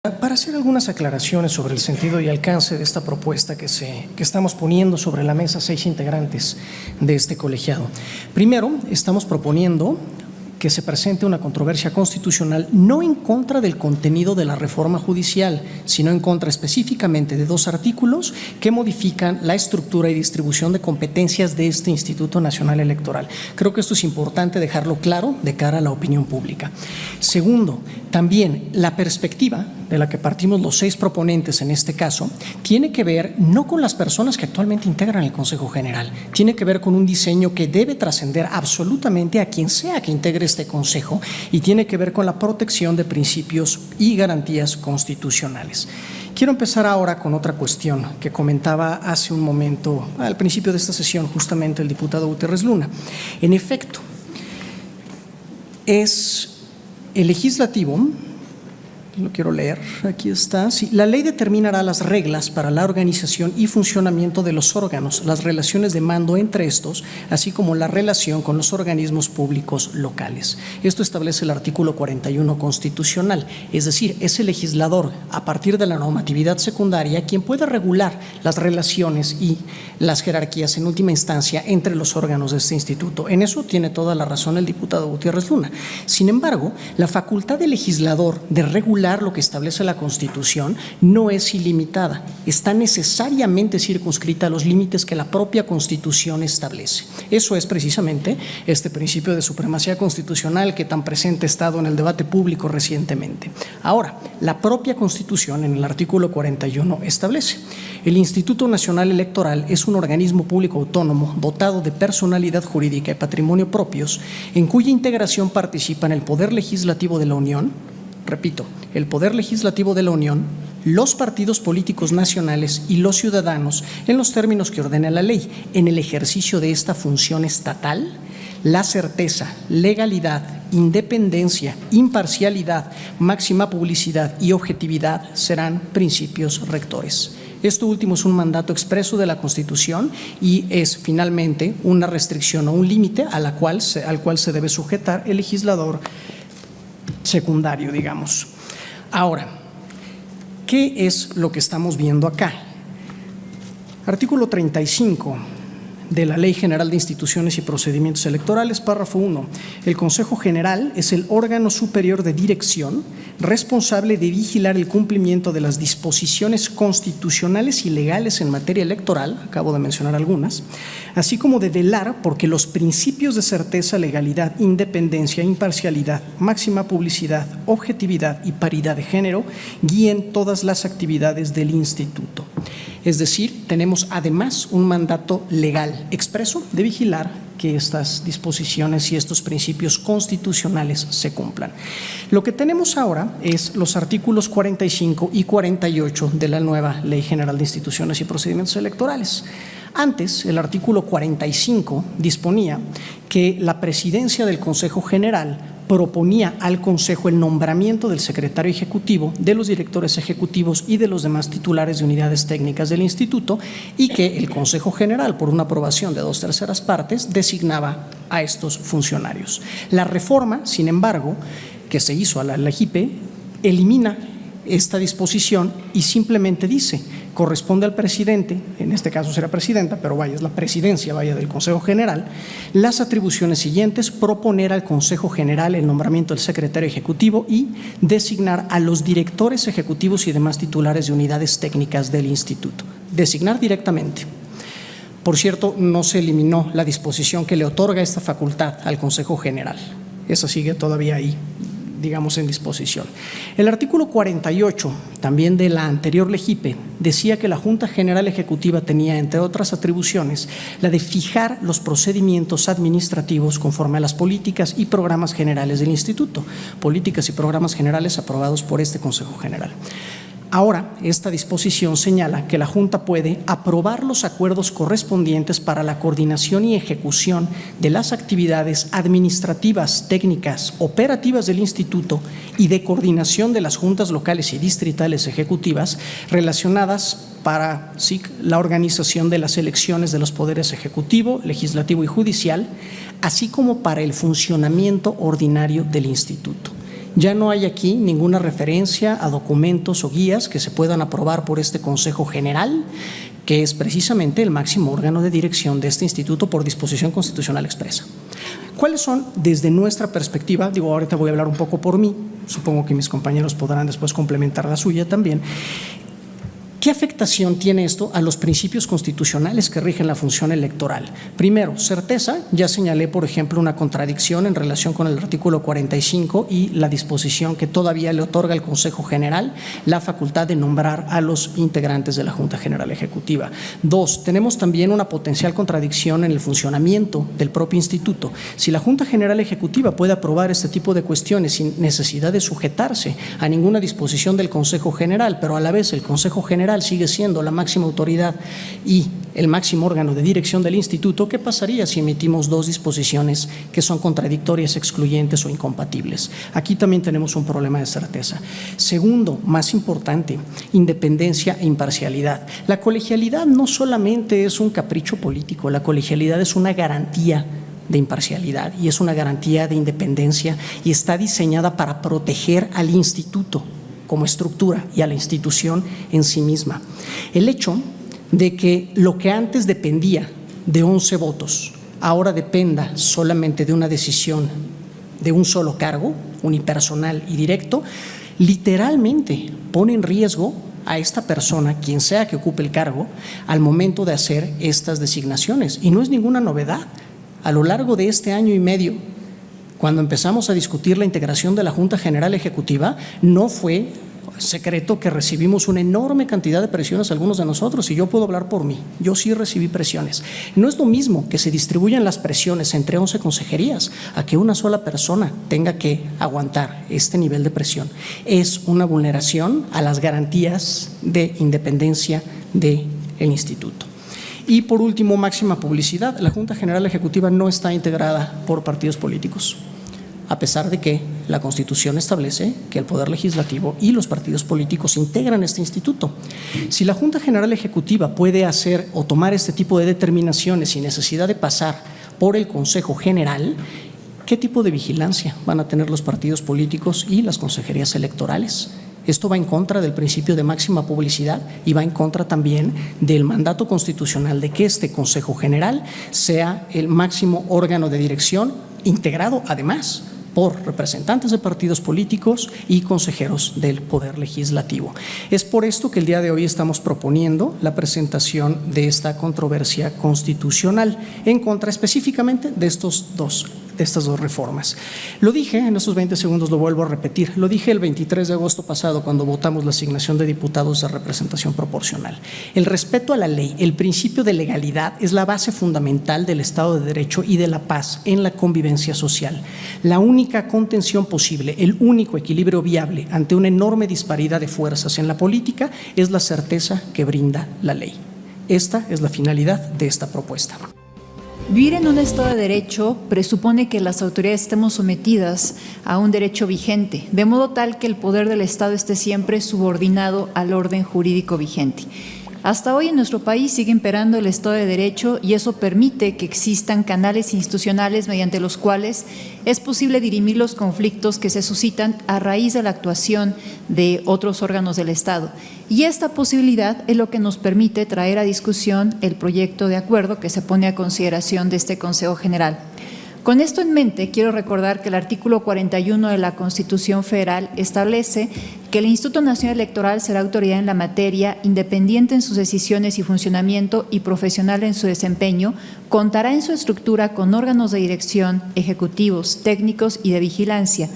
Para hacer algunas aclaraciones sobre el sentido y alcance de esta propuesta que estamos poniendo sobre la mesa 6 integrantes de este colegiado. Primero, estamos proponiendo que se presente una controversia constitucional no en contra del contenido de la reforma judicial, sino en contra específicamente de 2 artículos que modifican la estructura y distribución de competencias de este Instituto Nacional Electoral. Creo que esto es importante dejarlo claro de cara a la opinión pública. Segundo, también la perspectiva de la que partimos los 6 proponentes en este caso, tiene que ver no con las personas que actualmente integran el Consejo General, tiene que ver con un diseño que debe trascender absolutamente a quien sea que integre este Consejo y tiene que ver con la protección de principios y garantías constitucionales. Quiero empezar ahora con otra cuestión que comentaba hace un momento, al principio de esta sesión, justamente el diputado Gutiérrez Luna. En efecto, es el legislativo. Lo quiero leer, aquí está. Sí, la ley determinará las reglas para la organización y funcionamiento de los órganos, las relaciones de mando entre estos, así como la relación con los organismos públicos locales. Esto establece el artículo 41 constitucional, es decir, es el legislador, a partir de la normatividad secundaria, quien puede regular las relaciones y las jerarquías en última instancia entre los órganos de este instituto. En eso tiene toda la razón el diputado Gutiérrez Luna. Sin embargo, la facultad del legislador de regular lo que establece la Constitución no es ilimitada, está necesariamente circunscrita a los límites que la propia Constitución establece. Eso es precisamente este principio de supremacía constitucional que tan presente ha estado en el debate público recientemente. Ahora, la propia Constitución en el artículo 41 establece: el Instituto Nacional Electoral es un organismo público autónomo dotado de personalidad jurídica y patrimonio propios, en cuya integración participan el Poder Legislativo de la Unión, repito, el Poder Legislativo de la Unión, los partidos políticos nacionales y los ciudadanos en los términos que ordena la ley. En el ejercicio de esta función estatal, la certeza, legalidad, independencia, imparcialidad, máxima publicidad y objetividad serán principios rectores. Esto último es un mandato expreso de la Constitución y es finalmente una restricción o un límite al cual se debe sujetar el legislador secundario, digamos. Ahora, ¿qué es lo que estamos viendo acá? Artículo 35 de la Ley General de Instituciones y Procedimientos Electorales, párrafo 1. El Consejo General es el órgano superior de dirección responsable de vigilar el cumplimiento de las disposiciones constitucionales y legales en materia electoral, acabo de mencionar algunas, así como de velar porque los principios de certeza, legalidad, independencia, imparcialidad, máxima publicidad, objetividad y paridad de género guíen todas las actividades del Instituto. Es decir, tenemos además un mandato legal expreso de vigilar que estas disposiciones y estos principios constitucionales se cumplan. Lo que tenemos ahora es los artículos 45 y 48 de la nueva Ley General de Instituciones y Procedimientos Electorales. Antes, el artículo 45 disponía que la presidencia del Consejo General proponía al Consejo el nombramiento del secretario ejecutivo, de los directores ejecutivos y de los demás titulares de unidades técnicas del Instituto, y que el Consejo General, por una aprobación de 2/3 partes, designaba a estos funcionarios. La reforma, sin embargo, que se hizo a la LEGIPE, elimina esta disposición y simplemente dice: corresponde al presidente, en este caso será presidenta, pero vaya, es la presidencia, vaya, del Consejo General, las atribuciones siguientes: proponer al Consejo General el nombramiento del secretario ejecutivo y designar a los directores ejecutivos y demás titulares de unidades técnicas del Instituto. Designar directamente. Por cierto, no se eliminó la disposición que le otorga esta facultad al Consejo General. Esa sigue todavía ahí, digamos, en disposición. El artículo 48, también de la anterior LEGIPE, decía que la Junta General Ejecutiva tenía, entre otras atribuciones, la de fijar los procedimientos administrativos conforme a las políticas y programas generales del Instituto, políticas y programas generales aprobados por este Consejo General. Ahora, esta disposición señala que la Junta puede aprobar los acuerdos correspondientes para la coordinación y ejecución de las actividades administrativas, técnicas, operativas del Instituto y de coordinación de las juntas locales y distritales ejecutivas relacionadas para la organización de las elecciones de los poderes ejecutivo, legislativo y judicial, así como para el funcionamiento ordinario del Instituto. Ya no hay aquí ninguna referencia a documentos o guías que se puedan aprobar por este Consejo General, que es precisamente el máximo órgano de dirección de este instituto por disposición constitucional expresa. ¿Cuáles son, desde nuestra perspectiva, digo, ahorita voy a hablar un poco por mí, supongo que mis compañeros podrán después complementar la suya también? ¿Qué afectación tiene esto a los principios constitucionales que rigen la función electoral? Primero, certeza. Ya señalé, por ejemplo, una contradicción en relación con el artículo 45 y la disposición que todavía le otorga al Consejo General la facultad de nombrar a los integrantes de la Junta General Ejecutiva. Dos, tenemos también una potencial contradicción en el funcionamiento del propio instituto. Si la Junta General Ejecutiva puede aprobar este tipo de cuestiones sin necesidad de sujetarse a ninguna disposición del Consejo General, pero a la vez el Consejo General sigue siendo la máxima autoridad y el máximo órgano de dirección del instituto, ¿qué pasaría si emitimos dos disposiciones que son contradictorias, excluyentes o incompatibles? Aquí también tenemos un problema de certeza. Segundo, más importante, independencia e imparcialidad. La colegialidad no solamente es un capricho político, la colegialidad es una garantía de imparcialidad y es una garantía de independencia y está diseñada para proteger al instituto como estructura y a la institución en sí misma. El hecho de que lo que antes dependía de 11 votos ahora dependa solamente de una decisión de un solo cargo, unipersonal y directo, literalmente pone en riesgo a esta persona, quien sea que ocupe el cargo, al momento de hacer estas designaciones. Y no es ninguna novedad. A lo largo de este año y medio, cuando empezamos a discutir la integración de la Junta General Ejecutiva, no fue secreto que recibimos una enorme cantidad de presiones algunos de nosotros, y yo puedo hablar por mí, yo sí recibí presiones. No es lo mismo que se distribuyan las presiones entre 11 consejerías a que una sola persona tenga que aguantar este nivel de presión. Es una vulneración a las garantías de independencia del instituto. Y por último, máxima publicidad. La Junta General Ejecutiva no está integrada por partidos políticos, a pesar de que la Constitución establece que el Poder Legislativo y los partidos políticos integran este instituto. Si la Junta General Ejecutiva puede hacer o tomar este tipo de determinaciones sin necesidad de pasar por el Consejo General, ¿qué tipo de vigilancia van a tener los partidos políticos y las consejerías electorales? Esto va en contra del principio de máxima publicidad y va en contra también del mandato constitucional de que este Consejo General sea el máximo órgano de dirección, integrado además por representantes de partidos políticos y consejeros del Poder Legislativo. Es por esto que el día de hoy estamos proponiendo la presentación de esta controversia constitucional en contra específicamente de estas dos reformas. Lo dije, en estos 20 segundos lo vuelvo a repetir, lo dije el 23 de agosto pasado cuando votamos la asignación de diputados de representación proporcional. El respeto a la ley, el principio de legalidad es la base fundamental del Estado de Derecho y de la paz en la convivencia social. La única contención posible, el único equilibrio viable ante una enorme disparidad de fuerzas en la política es la certeza que brinda la ley. Esta es la finalidad de esta propuesta. Vivir en un Estado de Derecho presupone que las autoridades estemos sometidas a un derecho vigente, de modo tal que el poder del Estado esté siempre subordinado al orden jurídico vigente. Hasta hoy en nuestro país sigue imperando el Estado de Derecho y eso permite que existan canales institucionales mediante los cuales es posible dirimir los conflictos que se suscitan a raíz de la actuación de otros órganos del Estado. Y esta posibilidad es lo que nos permite traer a discusión el proyecto de acuerdo que se pone a consideración de este Consejo General. Con esto en mente, quiero recordar que el artículo 41 de la Constitución Federal establece que el Instituto Nacional Electoral será autoridad en la materia, independiente en sus decisiones y funcionamiento y profesional en su desempeño, contará en su estructura con órganos de dirección, ejecutivos, técnicos y de vigilancia.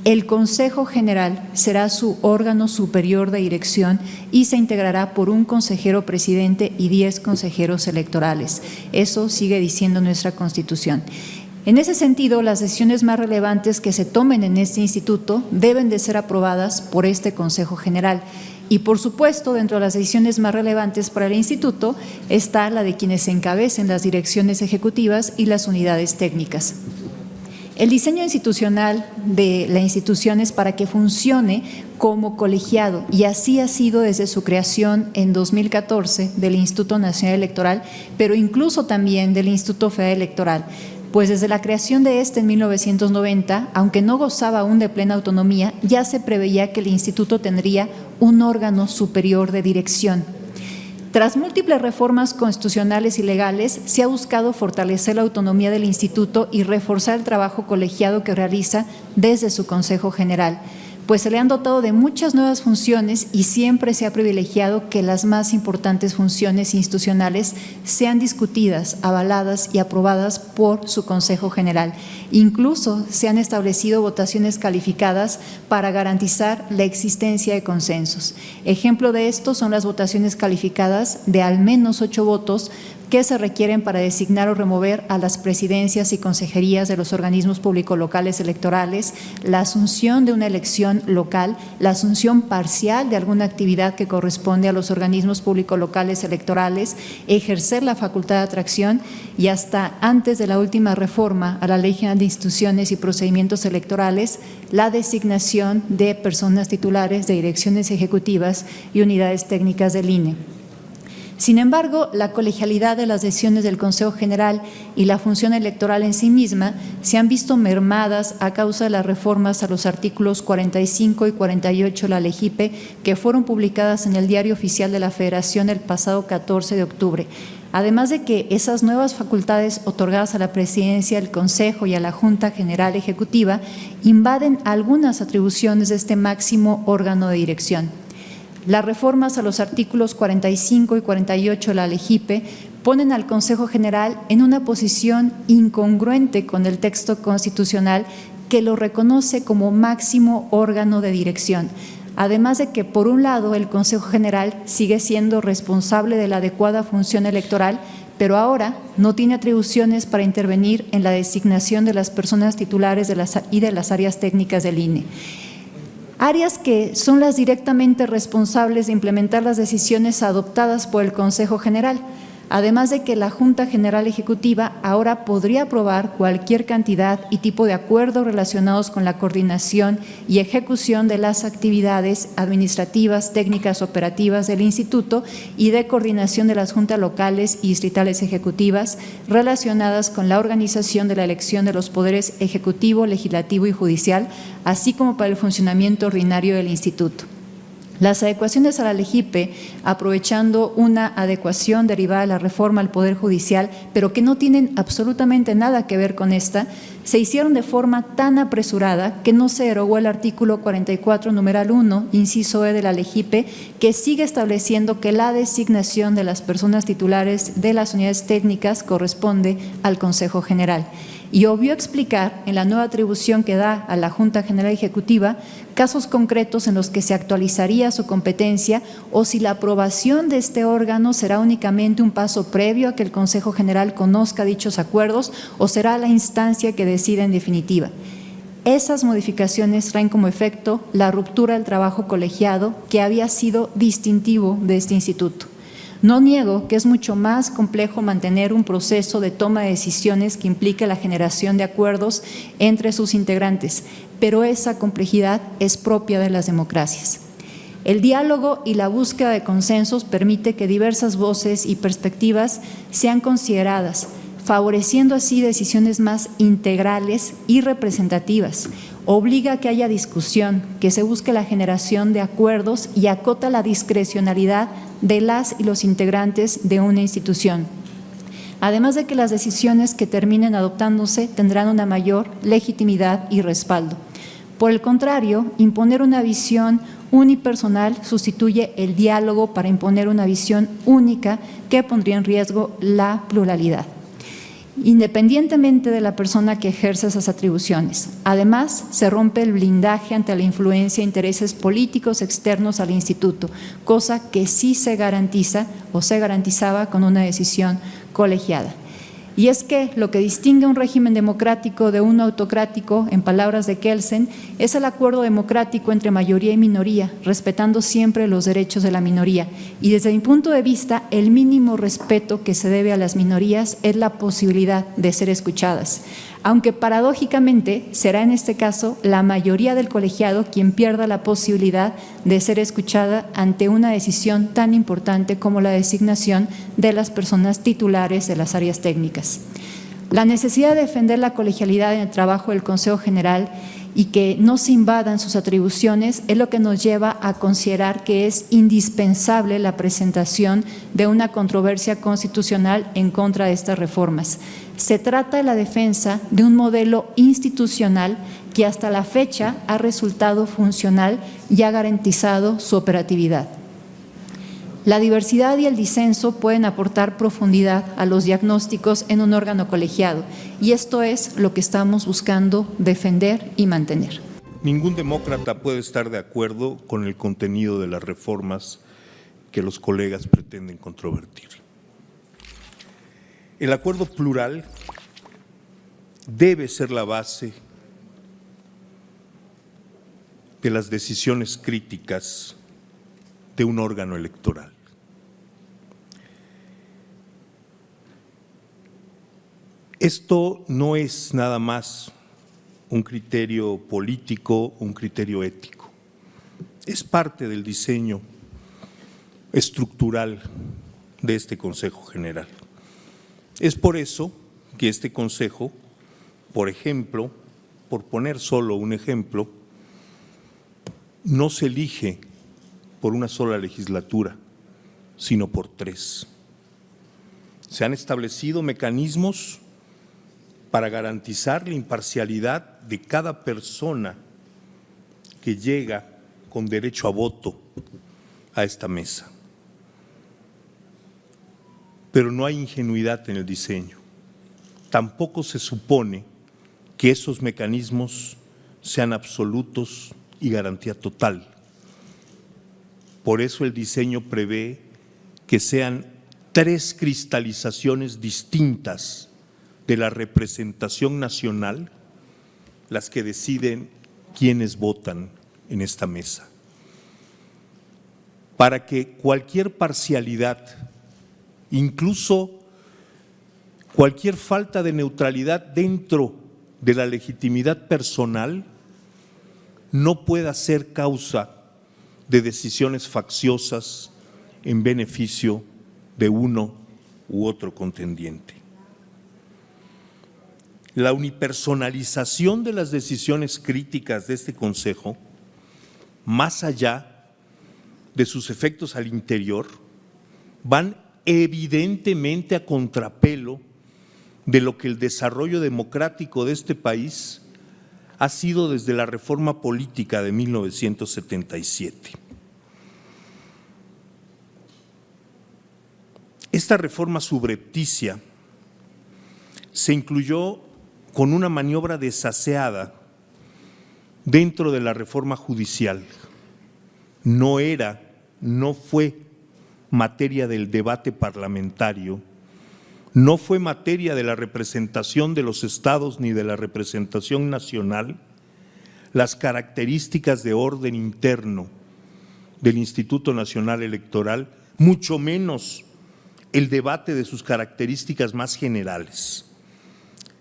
El Consejo General será su órgano superior de dirección y se integrará por un consejero presidente y 10 consejeros electorales. Eso sigue diciendo nuestra Constitución. En ese sentido, las decisiones más relevantes que se tomen en este instituto deben de ser aprobadas por este Consejo General. Y, por supuesto, dentro de las decisiones más relevantes para el instituto está la de quienes encabecen las direcciones ejecutivas y las unidades técnicas. El diseño institucional de la institución es para que funcione como colegiado y así ha sido desde su creación en 2014 del Instituto Nacional Electoral, pero incluso también del Instituto Federal Electoral. pues desde la creación de este en 1990, aunque no gozaba aún de plena autonomía, ya se preveía que el instituto tendría un órgano superior de dirección. Tras múltiples reformas constitucionales y legales, se ha buscado fortalecer la autonomía del instituto y reforzar el trabajo colegiado que realiza desde su Consejo General, pues se le han dotado de muchas nuevas funciones y siempre se ha privilegiado que las más importantes funciones institucionales sean discutidas, avaladas y aprobadas por su Consejo General. Incluso se han establecido votaciones calificadas para garantizar la existencia de consensos. Ejemplo de esto son las votaciones calificadas de al menos 8 votos que se requieren para designar o remover a las presidencias y consejerías de los organismos público-locales electorales, la asunción de una elección local, la asunción parcial de alguna actividad que corresponde a los organismos público-locales electorales, ejercer la facultad de atracción y hasta antes de la última reforma a la Ley General de Instituciones y Procedimientos Electorales, la designación de personas titulares de direcciones ejecutivas y unidades técnicas del INE. Sin embargo, la colegialidad de las decisiones del Consejo General y la función electoral en sí misma se han visto mermadas a causa de las reformas a los artículos 45 y 48 de la LEGIPE que fueron publicadas en el Diario Oficial de la Federación el pasado 14 de octubre. Además de que esas nuevas facultades otorgadas a la Presidencia del Consejo y a la Junta General Ejecutiva invaden algunas atribuciones de este máximo órgano de dirección. Las reformas a los artículos 45 y 48 de la LEGIPE ponen al Consejo General en una posición incongruente con el texto constitucional que lo reconoce como máximo órgano de dirección. Además de que, por un lado, el Consejo General sigue siendo responsable de la adecuada función electoral, pero ahora no tiene atribuciones para intervenir en la designación de las personas titulares de las áreas técnicas del INE. Áreas que son las directamente responsables de implementar las decisiones adoptadas por el Consejo General, además de que la Junta General Ejecutiva ahora podría aprobar cualquier cantidad y tipo de acuerdos relacionados con la coordinación y ejecución de las actividades administrativas, técnicas, operativas del Instituto y de coordinación de las juntas locales y distritales ejecutivas relacionadas con la organización de la elección de los poderes ejecutivo, legislativo y judicial, así como para el funcionamiento ordinario del Instituto. Las adecuaciones a la LEGIPE, aprovechando una adecuación derivada de la reforma al Poder Judicial, pero que no tienen absolutamente nada que ver con esta, se hicieron de forma tan apresurada que no se derogó el artículo 44, numeral 1, inciso E de la LEGIPE, que sigue estableciendo que la designación de las personas titulares de las unidades técnicas corresponde al Consejo General. Y obvió explicar en la nueva atribución que da a la Junta General Ejecutiva casos concretos en los que se actualizaría su competencia o si la aprobación de este órgano será únicamente un paso previo a que el Consejo General conozca dichos acuerdos o será la instancia que decida en definitiva. Esas modificaciones traen como efecto la ruptura del trabajo colegiado que había sido distintivo de este instituto. No niego que es mucho más complejo mantener un proceso de toma de decisiones que implique la generación de acuerdos entre sus integrantes, pero esa complejidad es propia de las democracias. El diálogo y la búsqueda de consensos permite que diversas voces y perspectivas sean consideradas, favoreciendo así decisiones más integrales y representativas. Obliga a que haya discusión, que se busque la generación de acuerdos y acota la discrecionalidad de las y los integrantes de una institución. Además de que las decisiones que terminen adoptándose tendrán una mayor legitimidad y respaldo. Por el contrario, imponer una visión unipersonal sustituye el diálogo para imponer una visión única que pondría en riesgo la pluralidad, independientemente de la persona que ejerce esas atribuciones. Además, se rompe el blindaje ante la influencia de intereses políticos externos al instituto, cosa que sí se garantiza o se garantizaba con una decisión colegiada. Y es que lo que distingue un régimen democrático de uno autocrático, en palabras de Kelsen, es el acuerdo democrático entre mayoría y minoría, respetando siempre los derechos de la minoría. Y desde mi punto de vista, el mínimo respeto que se debe a las minorías es la posibilidad de ser escuchadas. Aunque paradójicamente será en este caso la mayoría del colegiado quien pierda la posibilidad de ser escuchada ante una decisión tan importante como la designación de las personas titulares de las áreas técnicas. La necesidad de defender la colegialidad en el trabajo del Consejo General y que no se invadan sus atribuciones es lo que nos lleva a considerar que es indispensable la presentación de una controversia constitucional en contra de estas reformas. Se trata de la defensa de un modelo institucional que hasta la fecha ha resultado funcional y ha garantizado su operatividad. La diversidad y el disenso pueden aportar profundidad a los diagnósticos en un órgano colegiado, y esto es lo que estamos buscando defender y mantener. Ningún demócrata puede estar de acuerdo con el contenido de las reformas que los colegas pretenden controvertir. El acuerdo plural debe ser la base de las decisiones críticas de un órgano electoral. Esto no es nada más un criterio político, un criterio ético. Es parte del diseño estructural de este Consejo General. Es por eso que este Consejo, por ejemplo, por poner solo un ejemplo, no se elige por una sola legislatura, sino por 3. Se han establecido mecanismos para garantizar la imparcialidad de cada persona que llega con derecho a voto a esta mesa. Pero no hay ingenuidad en el diseño. Tampoco se supone que esos mecanismos sean absolutos y garantía total. Por eso el diseño prevé que sean 3 cristalizaciones distintas de la representación nacional las que deciden quiénes votan en esta mesa. Para que cualquier parcialidad, incluso cualquier falta de neutralidad dentro de la legitimidad personal, no pueda ser causa de decisiones facciosas en beneficio de uno u otro contendiente. La unipersonalización de las decisiones críticas de este Consejo, más allá de sus efectos al interior, van evidentemente a contrapelo de lo que el desarrollo democrático de este país ha sido desde la reforma política de 1977. Esta reforma subrepticia se incluyó con una maniobra desaseada dentro de la reforma judicial. No fue materia del debate parlamentario, no fue materia de la representación de los estados ni de la representación nacional las características de orden interno del Instituto Nacional Electoral, mucho menos el debate de sus características más generales.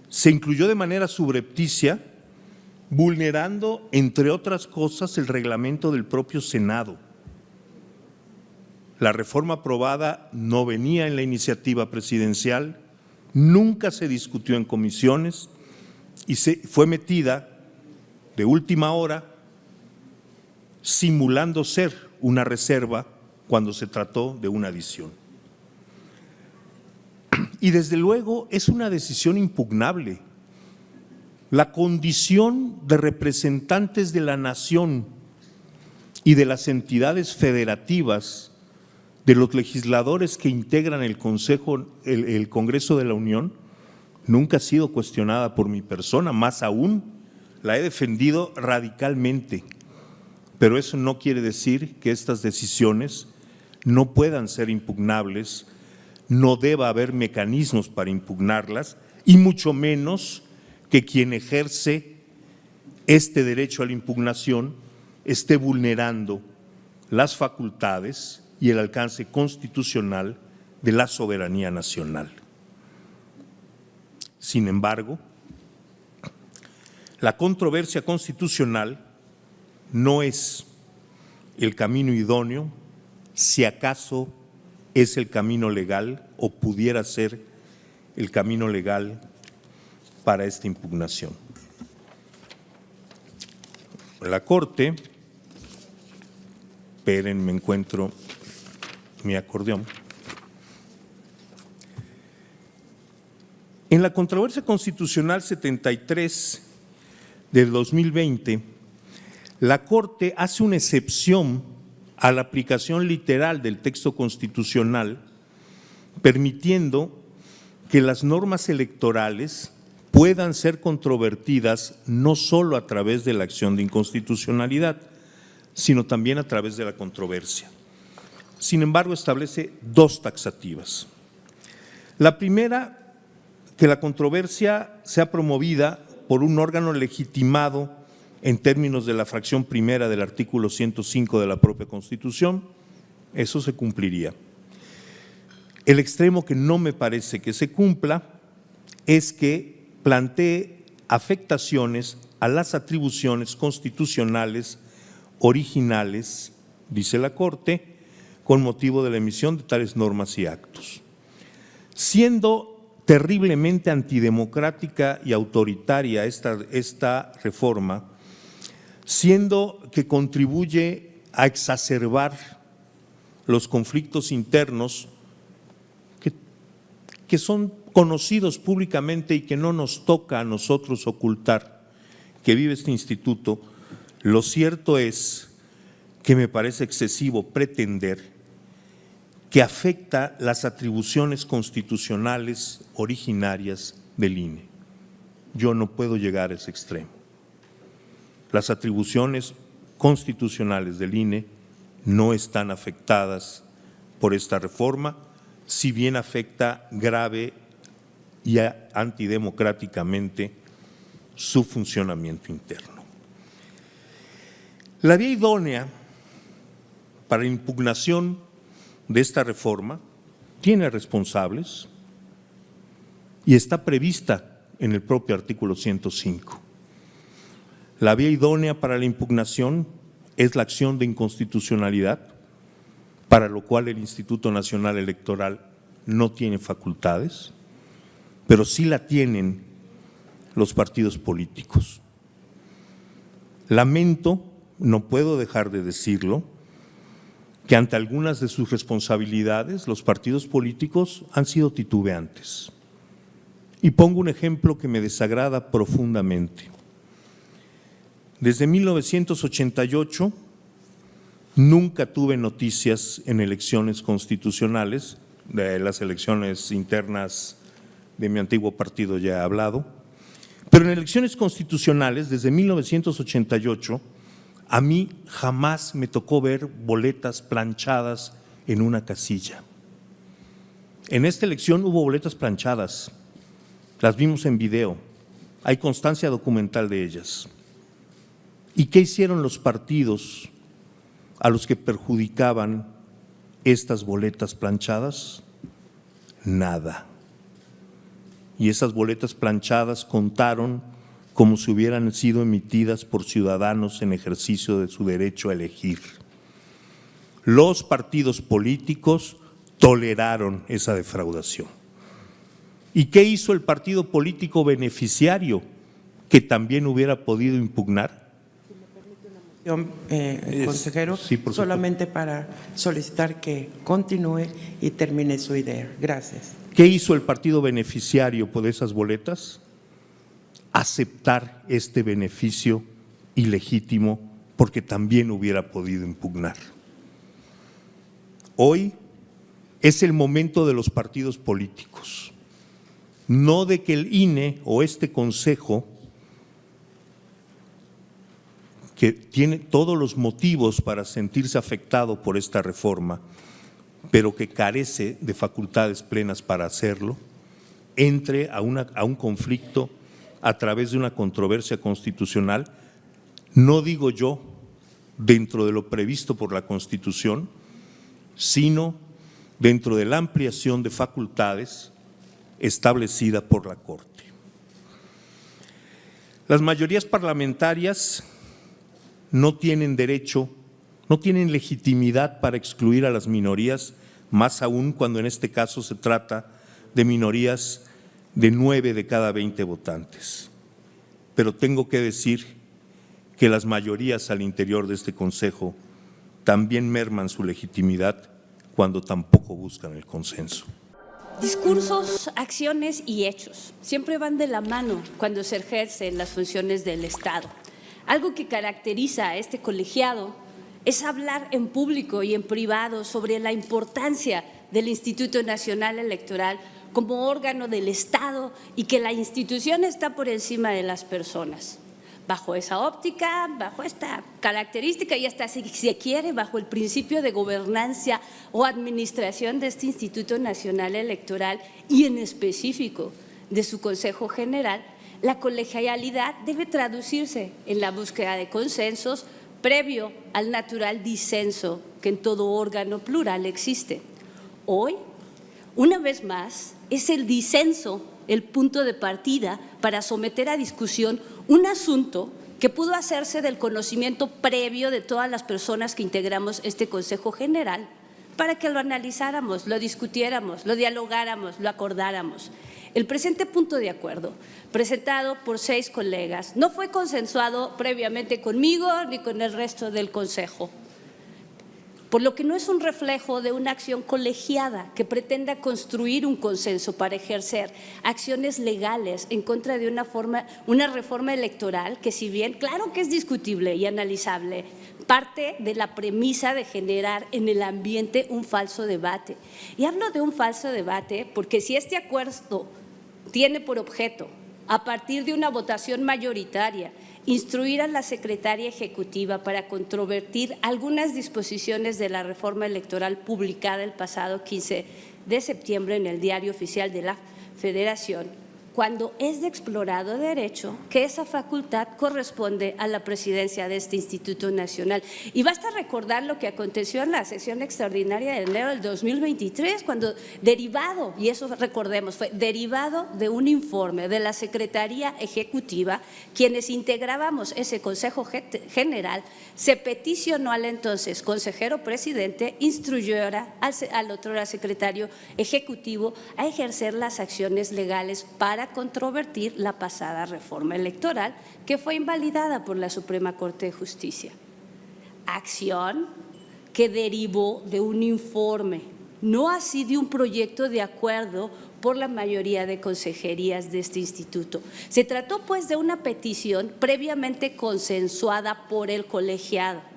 Se incluyó de manera subrepticia, vulnerando, entre otras cosas, el reglamento del propio Senado. La reforma aprobada no venía en la iniciativa presidencial, nunca se discutió en comisiones y fue metida de última hora, simulando ser una reserva cuando se trató de una adición. Y desde luego es una decisión impugnable. La condición de representantes de la nación y de las entidades federativas de los legisladores que integran el Congreso de la Unión nunca ha sido cuestionada por mi persona, más aún la he defendido radicalmente, pero eso no quiere decir que estas decisiones no puedan ser impugnables, no deba haber mecanismos para impugnarlas y mucho menos que quien ejerce este derecho a la impugnación esté vulnerando las facultades y el alcance constitucional de la soberanía nacional. Sin embargo, la controversia constitucional no es el camino idóneo, si acaso es el camino legal o pudiera ser el camino legal para esta impugnación. La Corte, esperen, me encuentro mi acordeón. En la controversia constitucional 73 del 2020, la Corte hace una excepción a la aplicación literal del texto constitucional, permitiendo que las normas electorales puedan ser controvertidas no solo a través de la acción de inconstitucionalidad, sino también a través de la controversia. Sin embargo, establece dos taxativas. La primera, que la controversia sea promovida por un órgano legitimado en términos de la fracción primera del artículo 105 de la propia Constitución, eso se cumpliría. El extremo que no me parece que se cumpla es que plantee afectaciones a las atribuciones constitucionales originales, dice la Corte, con motivo de la emisión de tales normas y actos. Siendo terriblemente antidemocrática y autoritaria esta reforma, siendo que contribuye a exacerbar los conflictos internos que son conocidos públicamente y que no nos toca a nosotros ocultar que vive este instituto, lo cierto es que me parece excesivo pretender que afecta las atribuciones constitucionales originarias del INE. Yo no puedo llegar a ese extremo. Las atribuciones constitucionales del INE no están afectadas por esta reforma, si bien afecta grave y antidemocráticamente su funcionamiento interno. La vía idónea para la impugnación de esta reforma tiene responsables y está prevista en el propio artículo 105. La vía idónea para la impugnación es la acción de inconstitucionalidad, para lo cual el Instituto Nacional Electoral no tiene facultades, pero sí la tienen los partidos políticos. Lamento, no puedo dejar de decirlo, que ante algunas de sus responsabilidades los partidos políticos han sido titubeantes. Y pongo un ejemplo que me desagrada profundamente. Desde 1988 nunca tuve noticias en elecciones constitucionales, de las elecciones internas de mi antiguo partido ya he hablado, pero en elecciones constitucionales desde 1988 a mí jamás me tocó ver boletas planchadas en una casilla. En esta elección hubo boletas planchadas, las vimos en video, hay constancia documental de ellas. ¿Y qué hicieron los partidos a los que perjudicaban estas boletas planchadas? Nada. Y esas boletas planchadas contaron como si hubieran sido emitidas por ciudadanos en ejercicio de su derecho a elegir. Los partidos políticos toleraron esa defraudación. ¿Y qué hizo el partido político beneficiario que también hubiera podido impugnar? Consejero, sí, solamente para solicitar que continúe y termine su idea. Gracias. ¿Qué hizo el partido beneficiario por esas boletas? Aceptar este beneficio ilegítimo porque también hubiera podido impugnar. Hoy es el momento de los partidos políticos, no de que el INE o este Consejo, que tiene todos los motivos para sentirse afectado por esta reforma, pero que carece de facultades plenas para hacerlo, entre a un conflicto a través de una controversia constitucional, no digo yo dentro de lo previsto por la Constitución, sino dentro de la ampliación de facultades establecida por la Corte. Las mayorías parlamentarias no tienen derecho, no tienen legitimidad para excluir a las minorías, más aún cuando en este caso se trata de minorías de 9 de cada 20 votantes. Pero tengo que decir que las mayorías al interior de este Consejo también merman su legitimidad cuando tampoco buscan el consenso. Discursos, acciones y hechos siempre van de la mano cuando se ejercen las funciones del Estado. Algo que caracteriza a este colegiado es hablar en público y en privado sobre la importancia del Instituto Nacional Electoral como órgano del Estado y que la institución está por encima de las personas. Bajo esa óptica, bajo esta característica y hasta si se quiere, bajo el principio de gobernanza o administración de este Instituto Nacional Electoral y en específico de su Consejo General, la colegialidad debe traducirse en la búsqueda de consensos previo al natural disenso que en todo órgano plural existe. Hoy, una vez más, es el disenso el punto de partida para someter a discusión un asunto que pudo hacerse del conocimiento previo de todas las personas que integramos este Consejo General para que lo analizáramos, lo discutiéramos, lo dialogáramos, lo acordáramos. El presente punto de acuerdo, presentado por 6 colegas, no fue consensuado previamente conmigo ni con el resto del Consejo, por lo que no es un reflejo de una acción colegiada que pretenda construir un consenso para ejercer acciones legales en contra de una reforma electoral que, si bien claro que es discutible y analizable, parte de la premisa de generar en el ambiente un falso debate. Y hablo de un falso debate porque si este acuerdo tiene por objeto, a partir de una votación mayoritaria, instruir a la Secretaría Ejecutiva para controvertir algunas disposiciones de la reforma electoral publicada el pasado 15 de septiembre en el Diario Oficial de la Federación, cuando es de explorado derecho que esa facultad corresponde a la presidencia de este Instituto Nacional. Y basta recordar lo que aconteció en la sesión extraordinaria de enero del 2023, cuando derivado, y eso recordemos, fue derivado de un informe de la Secretaría Ejecutiva, quienes integrábamos ese Consejo General, se peticionó al entonces consejero presidente, instruyera al otro secretario ejecutivo a ejercer las acciones legales para controvertir la pasada reforma electoral que fue invalidada por la Suprema Corte de Justicia. Acción que derivó de un informe, no así de un proyecto de acuerdo por la mayoría de consejerías de este instituto. Se trató pues de una petición previamente consensuada por el colegiado.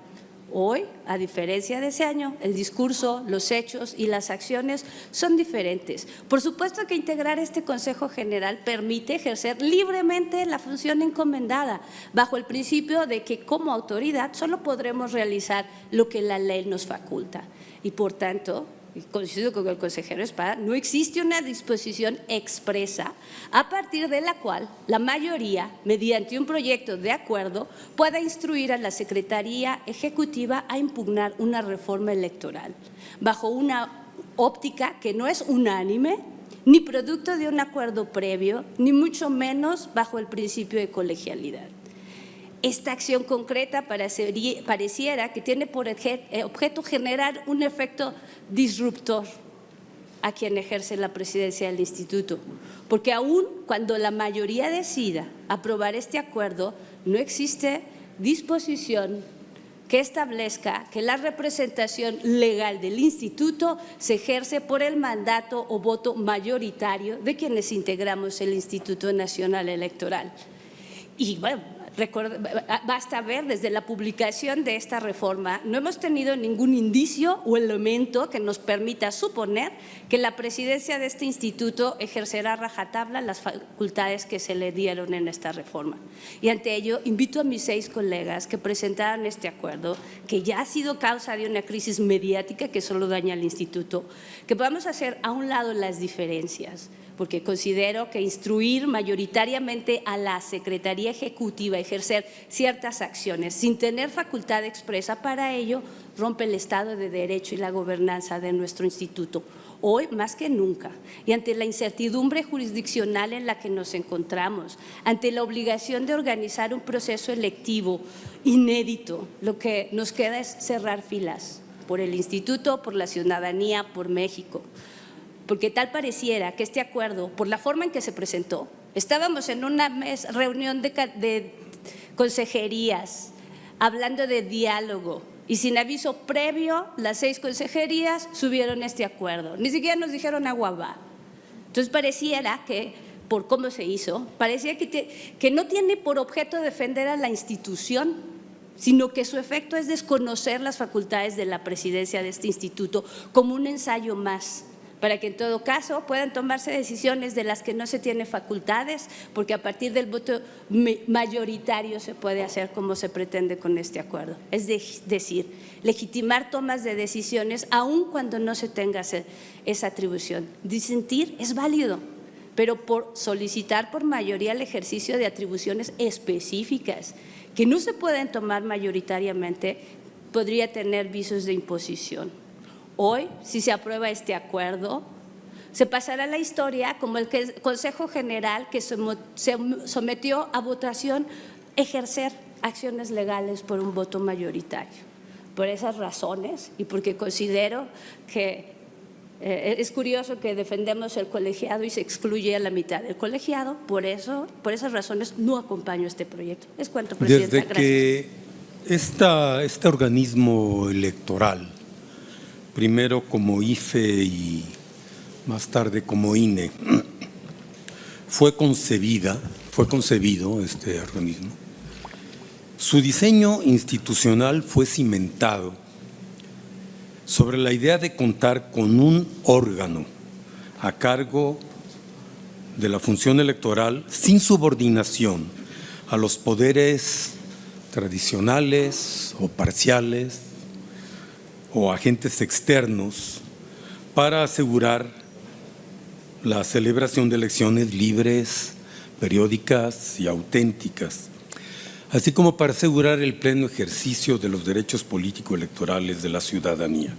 Hoy, a diferencia de ese año, el discurso, los hechos y las acciones son diferentes. Por supuesto que integrar este Consejo General permite ejercer libremente la función encomendada, bajo el principio de que como autoridad solo podremos realizar lo que la ley nos faculta. Y por tanto, y coincido con el consejero Espada, no existe una disposición expresa a partir de la cual la mayoría, mediante un proyecto de acuerdo, pueda instruir a la Secretaría Ejecutiva a impugnar una reforma electoral, bajo una óptica que no es unánime, ni producto de un acuerdo previo, ni mucho menos bajo el principio de colegialidad. Esta acción concreta pareciera que tiene por objeto generar un efecto disruptor a quien ejerce la presidencia del instituto, porque aún cuando la mayoría decida aprobar este acuerdo, no existe disposición que establezca que la representación legal del instituto se ejerce por el mandato o voto mayoritario de quienes integramos el Instituto Nacional Electoral. Y bueno, basta ver desde la publicación de esta reforma, no hemos tenido ningún indicio o elemento que nos permita suponer que la presidencia de este instituto ejercerá a rajatabla las facultades que se le dieron en esta reforma. Y ante ello, invito a mis 6 colegas que presentaron este acuerdo, que ya ha sido causa de una crisis mediática que solo daña al instituto, que podamos hacer a un lado las diferencias, porque considero que instruir mayoritariamente a la Secretaría Ejecutiva a ejercer ciertas acciones sin tener facultad expresa para ello rompe el Estado de Derecho y la gobernanza de nuestro instituto. Hoy más que nunca, y ante la incertidumbre jurisdiccional en la que nos encontramos, ante la obligación de organizar un proceso electivo inédito, lo que nos queda es cerrar filas por el instituto, por la ciudadanía, por México. porque tal pareciera que este acuerdo, por la forma en que se presentó, estábamos en una reunión de consejerías, hablando de diálogo, y sin aviso previo, las 6 consejerías subieron este acuerdo. Ni siquiera nos dijeron agua va. Entonces pareciera que, por cómo se hizo, parecía que no tiene por objeto defender a la institución, sino que su efecto es desconocer las facultades de la presidencia de este instituto como un ensayo más, para que en todo caso puedan tomarse decisiones de las que no se tiene facultades, porque a partir del voto mayoritario se puede hacer como se pretende con este acuerdo. Es decir, legitimar tomas de decisiones aun cuando no se tenga esa atribución. Disentir es válido, pero por solicitar por mayoría el ejercicio de atribuciones específicas que no se pueden tomar mayoritariamente, podría tener visos de imposición. Hoy, si se aprueba este acuerdo, se pasará a la historia como el Consejo General que se sometió a votación ejercer acciones legales por un voto mayoritario. Por esas razones y porque considero que es curioso que defendemos el colegiado y se excluye a la mitad del colegiado, por esas razones no acompaño este proyecto. Es cuanto, Presidenta. Desde que este organismo electoral, primero como IFE y más tarde como INE, fue concebido este organismo, su diseño institucional fue cimentado sobre la idea de contar con un órgano a cargo de la función electoral sin subordinación a los poderes tradicionales o parciales o agentes externos para asegurar la celebración de elecciones libres, periódicas y auténticas, así como para asegurar el pleno ejercicio de los derechos político-electorales de la ciudadanía.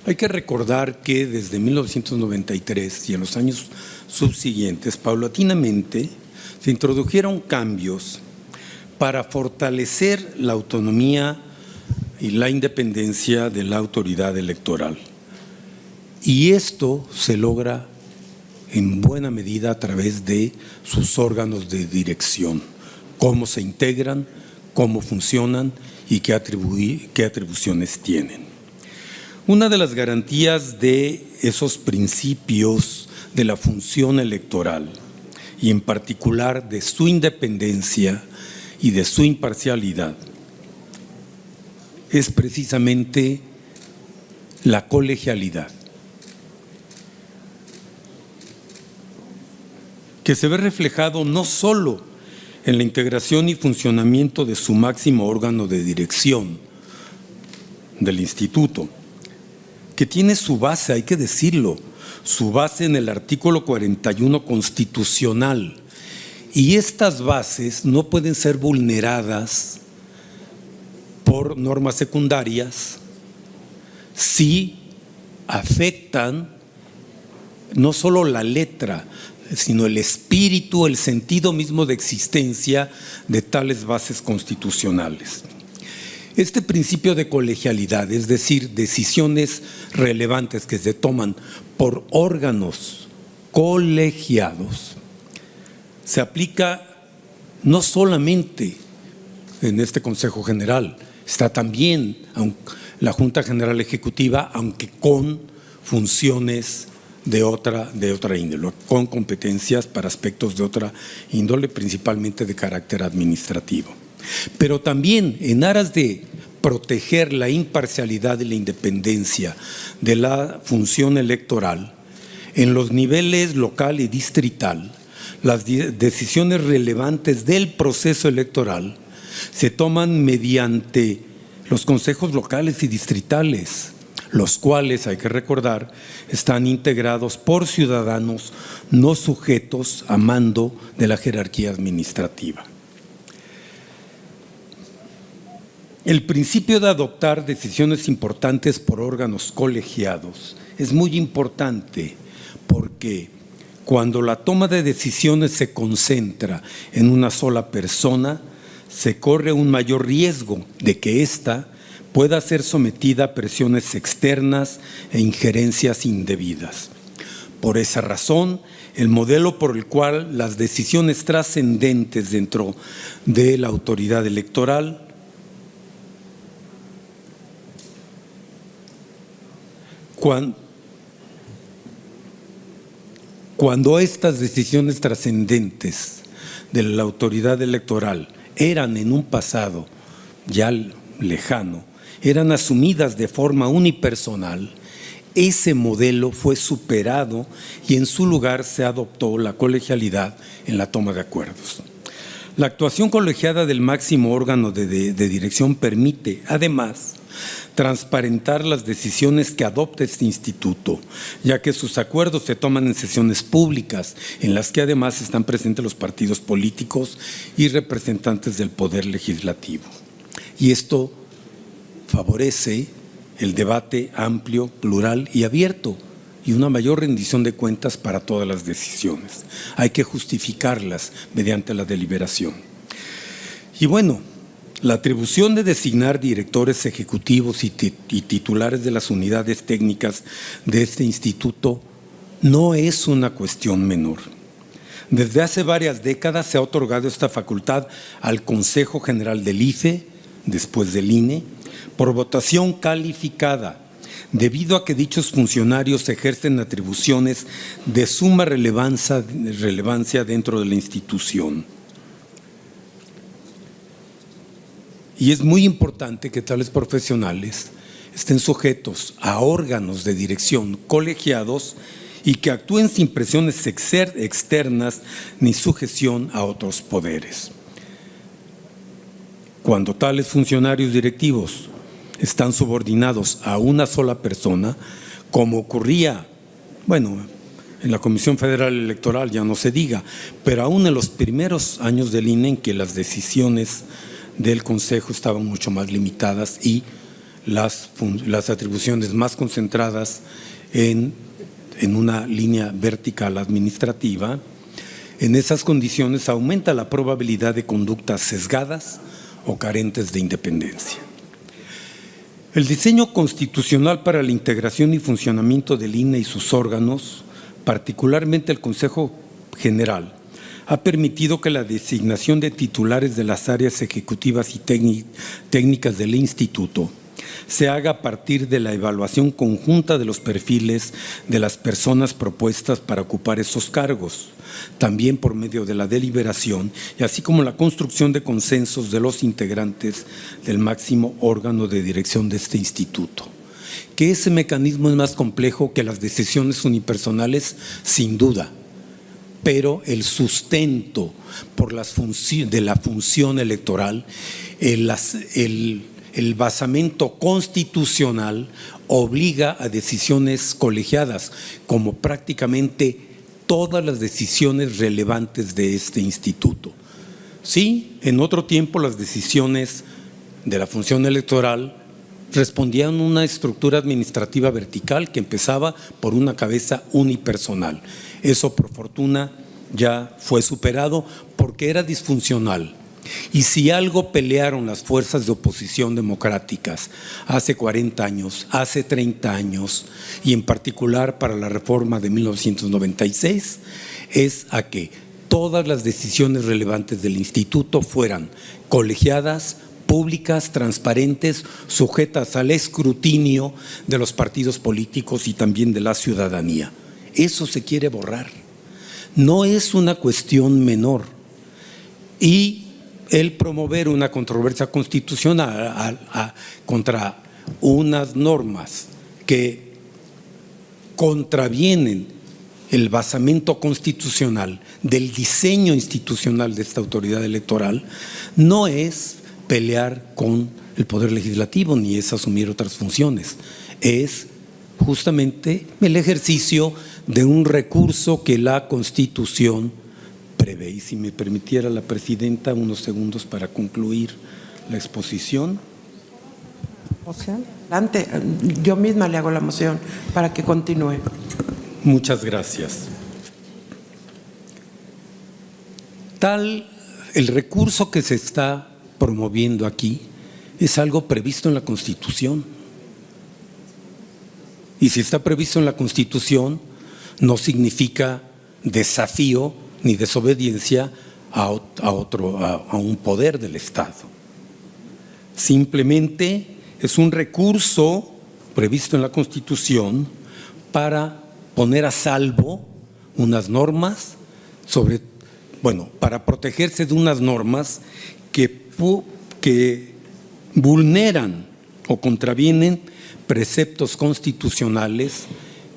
Hay que recordar que desde 1993 y en los años subsiguientes, paulatinamente, se introdujeron cambios para fortalecer la autonomía y la independencia de la autoridad electoral. Y esto se logra en buena medida a través de sus órganos de dirección, cómo se integran, cómo funcionan y qué atribuciones tienen. Una de las garantías de esos principios de la función electoral y en particular de su independencia y de su imparcialidad es precisamente la colegialidad, que se ve reflejado no solo en la integración y funcionamiento de su máximo órgano de dirección del instituto, que tiene su base, hay que decirlo, su base en el artículo 41 constitucional, y estas bases no pueden ser vulneradas por normas secundarias si afectan no solo la letra, sino el espíritu, el sentido mismo de existencia de tales bases constitucionales. Este principio de colegialidad, es decir, decisiones relevantes que se toman por órganos colegiados, se aplica no solamente en este Consejo General, está también la Junta General Ejecutiva, aunque con funciones de otra índole, con competencias para aspectos de otra índole, principalmente de carácter administrativo. Pero también en aras de proteger la imparcialidad y la independencia de la función electoral, en los niveles local y distrital, las decisiones relevantes del proceso electoral se toman mediante los consejos locales y distritales, los cuales, hay que recordar, están integrados por ciudadanos no sujetos a mando de la jerarquía administrativa. El principio de adoptar decisiones importantes por órganos colegiados es muy importante porque cuando la toma de decisiones se concentra en una sola persona, se corre un mayor riesgo de que ésta pueda ser sometida a presiones externas e injerencias indebidas. Por esa razón, el modelo por el cual las decisiones trascendentes dentro de la autoridad electoral cuando estas decisiones trascendentes de la autoridad electoral eran en un pasado ya lejano, eran asumidas de forma unipersonal, ese modelo fue superado y en su lugar se adoptó la colegialidad en la toma de acuerdos. La actuación colegiada del máximo órgano de dirección permite, además, transparentar las decisiones que adopta este instituto, ya que sus acuerdos se toman en sesiones públicas, en las que además están presentes los partidos políticos y representantes del Poder Legislativo. Y esto favorece el debate amplio, plural y abierto, y una mayor rendición de cuentas para todas las decisiones. Hay que justificarlas mediante la deliberación. Y bueno, la atribución de designar directores ejecutivos y titulares de las unidades técnicas de este instituto no es una cuestión menor. Desde hace varias décadas se ha otorgado esta facultad al Consejo General del IFE, después del INE, por votación calificada, debido a que dichos funcionarios ejercen atribuciones de suma relevancia dentro de la institución. Y es muy importante que tales profesionales estén sujetos a órganos de dirección colegiados y que actúen sin presiones externas ni sujeción a otros poderes. Cuando tales funcionarios directivos están subordinados a una sola persona, como ocurría, bueno, en la Comisión Federal Electoral ya no se diga, pero aún en los primeros años del INE, en que las decisiones del Consejo estaban mucho más limitadas y las atribuciones más concentradas en una línea vertical administrativa, en esas condiciones aumenta la probabilidad de conductas sesgadas o carentes de independencia. El diseño constitucional para la integración y funcionamiento del INE y sus órganos, particularmente el Consejo General, ha permitido que la designación de titulares de las áreas ejecutivas y técnicas del instituto se haga a partir de la evaluación conjunta de los perfiles de las personas propuestas para ocupar esos cargos, también por medio de la deliberación y así como la construcción de consensos de los integrantes del máximo órgano de dirección de este instituto. Que ese mecanismo es más complejo que las decisiones unipersonales, sin duda, pero el sustento de la función electoral, el basamento constitucional obliga a decisiones colegiadas, como prácticamente todas las decisiones relevantes de este instituto. Sí, en otro tiempo las decisiones de la función electoral respondían a una estructura administrativa vertical que empezaba por una cabeza unipersonal. Eso, por fortuna, ya fue superado porque era disfuncional. Y si algo pelearon las fuerzas de oposición democráticas hace 40 años, hace 30 años, y en particular para la reforma de 1996, es a que todas las decisiones relevantes del instituto fueran colegiadas, públicas, transparentes, sujetas al escrutinio de los partidos políticos y también de la ciudadanía. Eso se quiere borrar. No es una cuestión menor. Y el promover una controversia constitucional contra unas normas que contravienen el basamento constitucional del diseño institucional de esta autoridad electoral no es pelear con el Poder Legislativo ni es asumir otras funciones, es justamente el ejercicio de un recurso que la Constitución prevé. Y si me permitiera la presidenta unos segundos para concluir la exposición. Adelante, yo misma le hago la moción para que continúe. Muchas gracias. El recurso que se está promoviendo aquí es algo previsto en la Constitución. Y si está previsto en la Constitución, no significa desafío ni desobediencia a un poder del Estado. Simplemente es un recurso previsto en la Constitución para poner a salvo unas normas para protegerse de unas normas que vulneran o contravienen preceptos constitucionales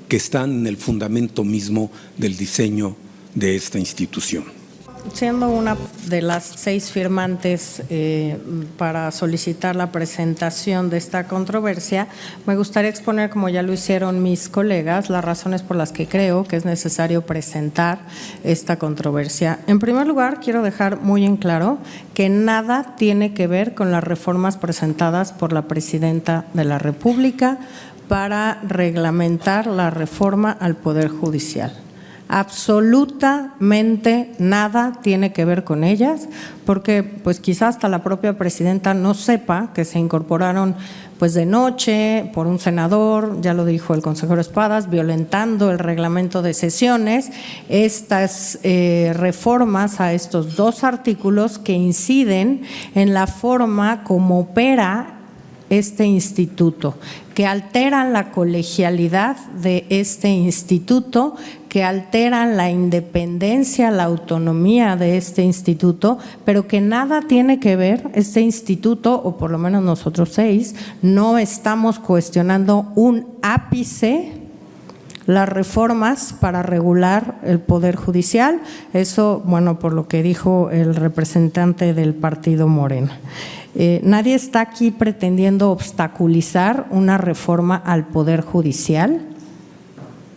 que están en el fundamento mismo del diseño de esta institución. Siendo una de las 6 firmantes para solicitar la presentación de esta controversia, me gustaría exponer, como ya lo hicieron mis colegas, las razones por las que creo que es necesario presentar esta controversia. En primer lugar, quiero dejar muy en claro que nada tiene que ver con las reformas presentadas por la Presidenta de la República para reglamentar la reforma al Poder Judicial. Absolutamente nada tiene que ver con ellas, porque pues quizás hasta la propia presidenta no sepa que se incorporaron pues de noche por un senador, ya lo dijo el consejero Espadas, violentando el reglamento de sesiones, estas reformas a estos 2 artículos que inciden en la forma como opera este instituto, que alteran la colegialidad de este instituto, que alteran la independencia, la autonomía de este instituto, pero que nada tiene que ver este instituto, o por lo menos nosotros 6, no estamos cuestionando un ápice las reformas para regular el Poder Judicial. Eso, bueno, por lo que dijo el representante del partido Morena. Nadie está aquí pretendiendo obstaculizar una reforma al Poder Judicial,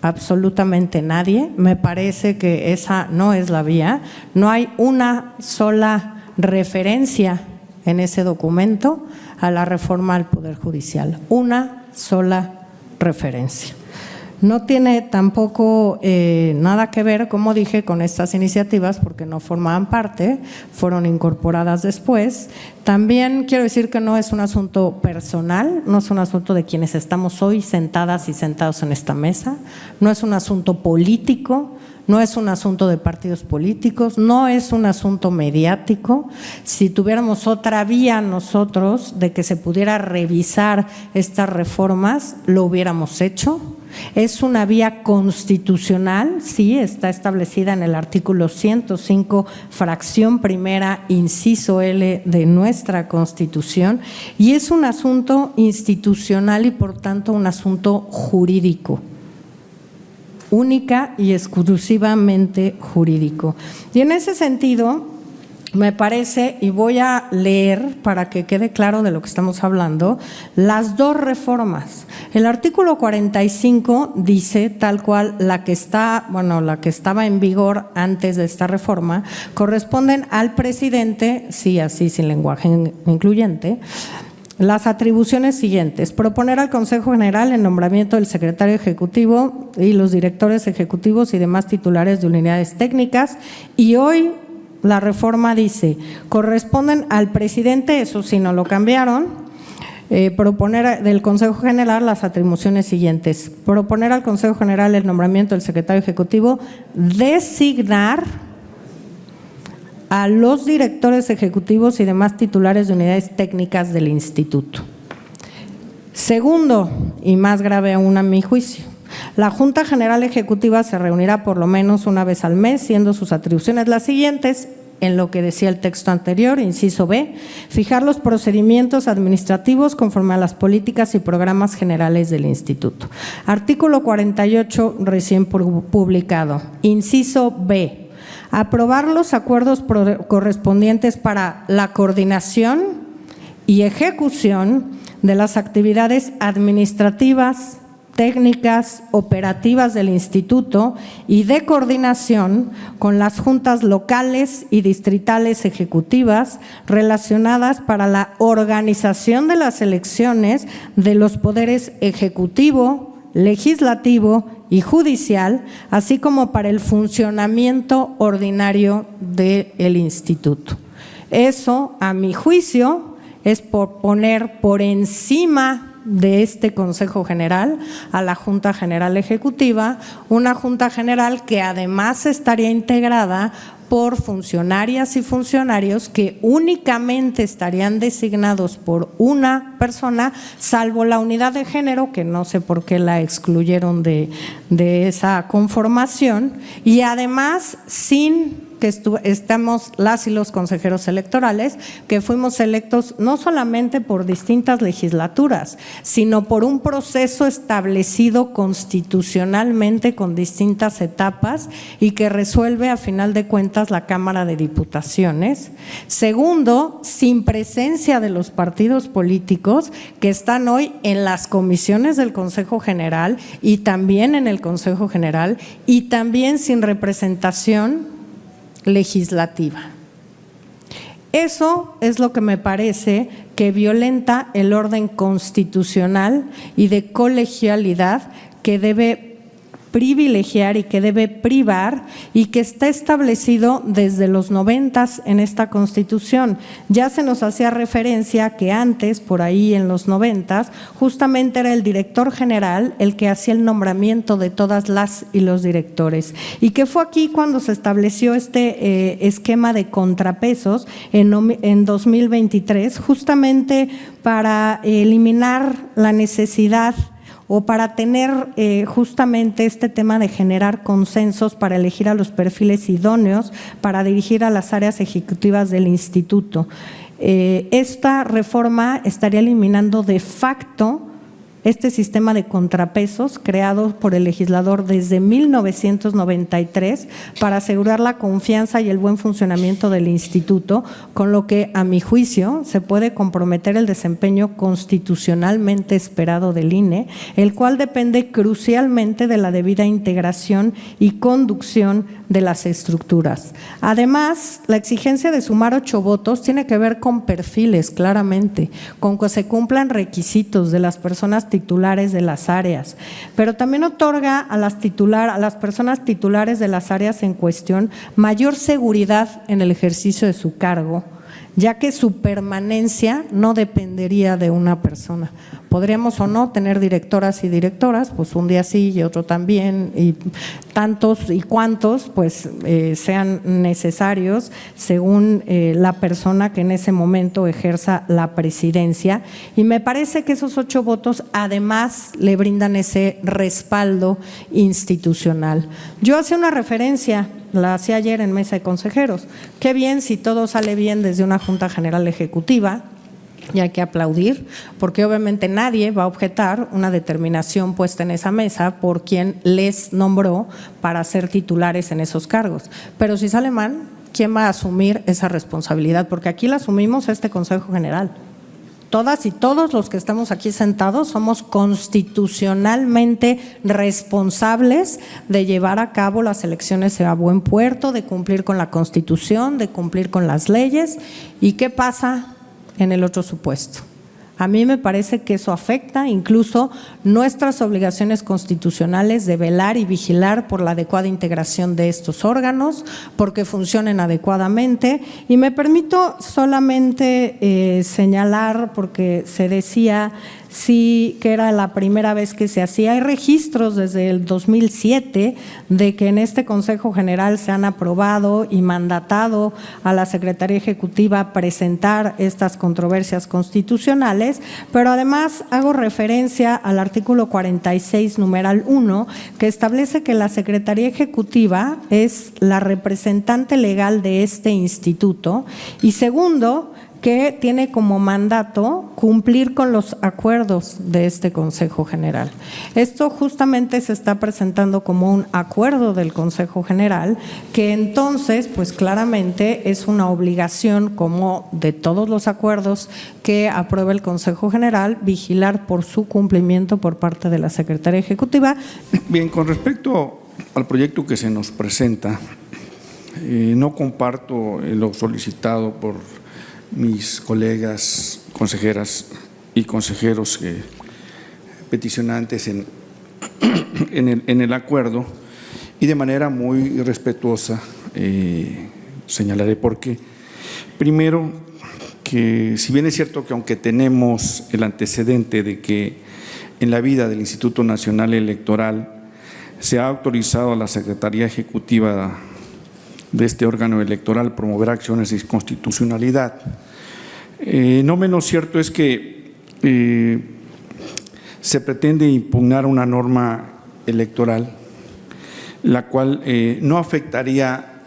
absolutamente nadie. Me parece que esa no es la vía. No hay una sola referencia en ese documento a la reforma al Poder Judicial, una sola referencia. No tiene tampoco nada que ver, como dije, con estas iniciativas porque no formaban parte, fueron incorporadas después. También quiero decir que no es un asunto personal, no es un asunto de quienes estamos hoy sentadas y sentados en esta mesa, no es un asunto político, no es un asunto de partidos políticos, no es un asunto mediático. Si tuviéramos otra vía nosotros de que se pudiera revisar estas reformas, lo hubiéramos hecho. Es una vía constitucional, sí, está establecida en el artículo 105, fracción primera, inciso L de nuestra Constitución, y es un asunto institucional y por tanto un asunto jurídico, única y exclusivamente jurídico. Y en ese sentido, me parece, y voy a leer para que quede claro de lo que estamos hablando, las 2 reformas. El artículo 45 dice tal cual la que estaba en vigor antes de esta reforma, corresponden al presidente, sí, así sin lenguaje incluyente, las atribuciones siguientes: proponer al Consejo General el nombramiento del secretario ejecutivo y los directores ejecutivos y demás titulares de unidades técnicas, y hoy la reforma dice, corresponden al presidente, eso sí no lo cambiaron, proponer del Consejo General las atribuciones siguientes: proponer al Consejo General el nombramiento del secretario ejecutivo, designar a los directores ejecutivos y demás titulares de unidades técnicas del instituto. Segundo, y más grave aún a mi juicio, la Junta General Ejecutiva se reunirá por lo menos una vez al mes, siendo sus atribuciones las siguientes, en lo que decía el texto anterior, inciso B, fijar los procedimientos administrativos conforme a las políticas y programas generales del instituto. Artículo 48, recién publicado, inciso B, aprobar los acuerdos correspondientes para la coordinación y ejecución de las actividades administrativas, técnicas, operativas del instituto y de coordinación con las juntas locales y distritales ejecutivas relacionadas para la organización de las elecciones de los poderes ejecutivo, legislativo y judicial, así como para el funcionamiento ordinario del instituto. Eso, a mi juicio, es por poner por encima de este Consejo General a la Junta General Ejecutiva, una Junta General que además estaría integrada por funcionarias y funcionarios que únicamente estarían designados por una persona, salvo la unidad de género, que no sé por qué la excluyeron de esa conformación, y además sin que estamos las y los consejeros electorales, que fuimos electos no solamente por distintas legislaturas, sino por un proceso establecido constitucionalmente con distintas etapas y que resuelve a final de cuentas la Cámara de Diputaciones. Segundo, sin presencia de los partidos políticos que están hoy en las comisiones del Consejo General y también en el Consejo General, y también sin representación legislativa. Eso es lo que me parece que violenta el orden constitucional y de colegialidad que debe privilegiar y que debe privar y que está establecido desde los 90 en esta Constitución. Ya se nos hacía referencia que antes, por ahí en los 90, justamente era el director general el que hacía el nombramiento de todas las y los directores, y que fue aquí cuando se estableció este esquema de contrapesos en 2023, justamente para eliminar la necesidad o para tener justamente este tema de generar consensos para elegir a los perfiles idóneos para dirigir a las áreas ejecutivas del instituto. Esta reforma estaría eliminando de facto este sistema de contrapesos creado por el legislador desde 1993 para asegurar la confianza y el buen funcionamiento del instituto, con lo que, a mi juicio, se puede comprometer el desempeño constitucionalmente esperado del INE, el cual depende crucialmente de la debida integración y conducción de las estructuras. Además, la exigencia de sumar 8 votos tiene que ver con perfiles, claramente, con que se cumplan requisitos de las personas titulares de las áreas, pero también otorga a las personas titulares de las áreas en cuestión mayor seguridad en el ejercicio de su cargo, ya que su permanencia no dependería de una persona. Podríamos o no tener directoras y directoras, pues un día sí y otro también, y tantos y cuantos pues sean necesarios según la persona que en ese momento ejerza la presidencia, y me parece que esos 8 votos además le brindan ese respaldo institucional. Yo hacía una referencia, la hacía ayer en mesa de consejeros, qué bien si todo sale bien desde una Junta General Ejecutiva, y hay que aplaudir, porque obviamente nadie va a objetar una determinación puesta en esa mesa por quien les nombró para ser titulares en esos cargos. Pero si sale mal, ¿quién va a asumir esa responsabilidad? Porque aquí la asumimos este Consejo General. Todas y todos los que estamos aquí sentados somos constitucionalmente responsables de llevar a cabo las elecciones a buen puerto, de cumplir con la Constitución, de cumplir con las leyes. ¿Y qué pasa en el otro supuesto? A mí me parece que eso afecta incluso nuestras obligaciones constitucionales de velar y vigilar por la adecuada integración de estos órganos, porque funcionen adecuadamente. Y me permito solamente señalar, porque se decía sí que era la primera vez que se hacía. Hay registros desde el 2007 de que en este Consejo General se han aprobado y mandatado a la Secretaría Ejecutiva presentar estas controversias constitucionales, pero además hago referencia al artículo 46, numeral 1, que establece que la Secretaría Ejecutiva es la representante legal de este instituto, y segundo, que tiene como mandato cumplir con los acuerdos de este Consejo General. Esto justamente se está presentando como un acuerdo del Consejo General, que entonces, pues claramente es una obligación, como de todos los acuerdos que aprueba el Consejo General, vigilar por su cumplimiento por parte de la Secretaría Ejecutiva. Bien, con respecto al proyecto que se nos presenta, no comparto lo solicitado por mis colegas consejeras y consejeros peticionantes en el acuerdo, y de manera muy respetuosa señalaré por qué. Primero, que si bien es cierto que aunque tenemos el antecedente de que en la vida del Instituto Nacional Electoral se ha autorizado a la Secretaría Ejecutiva de este órgano electoral promover acciones de inconstitucionalidad, no menos cierto es que se pretende impugnar una norma electoral la cual no afectaría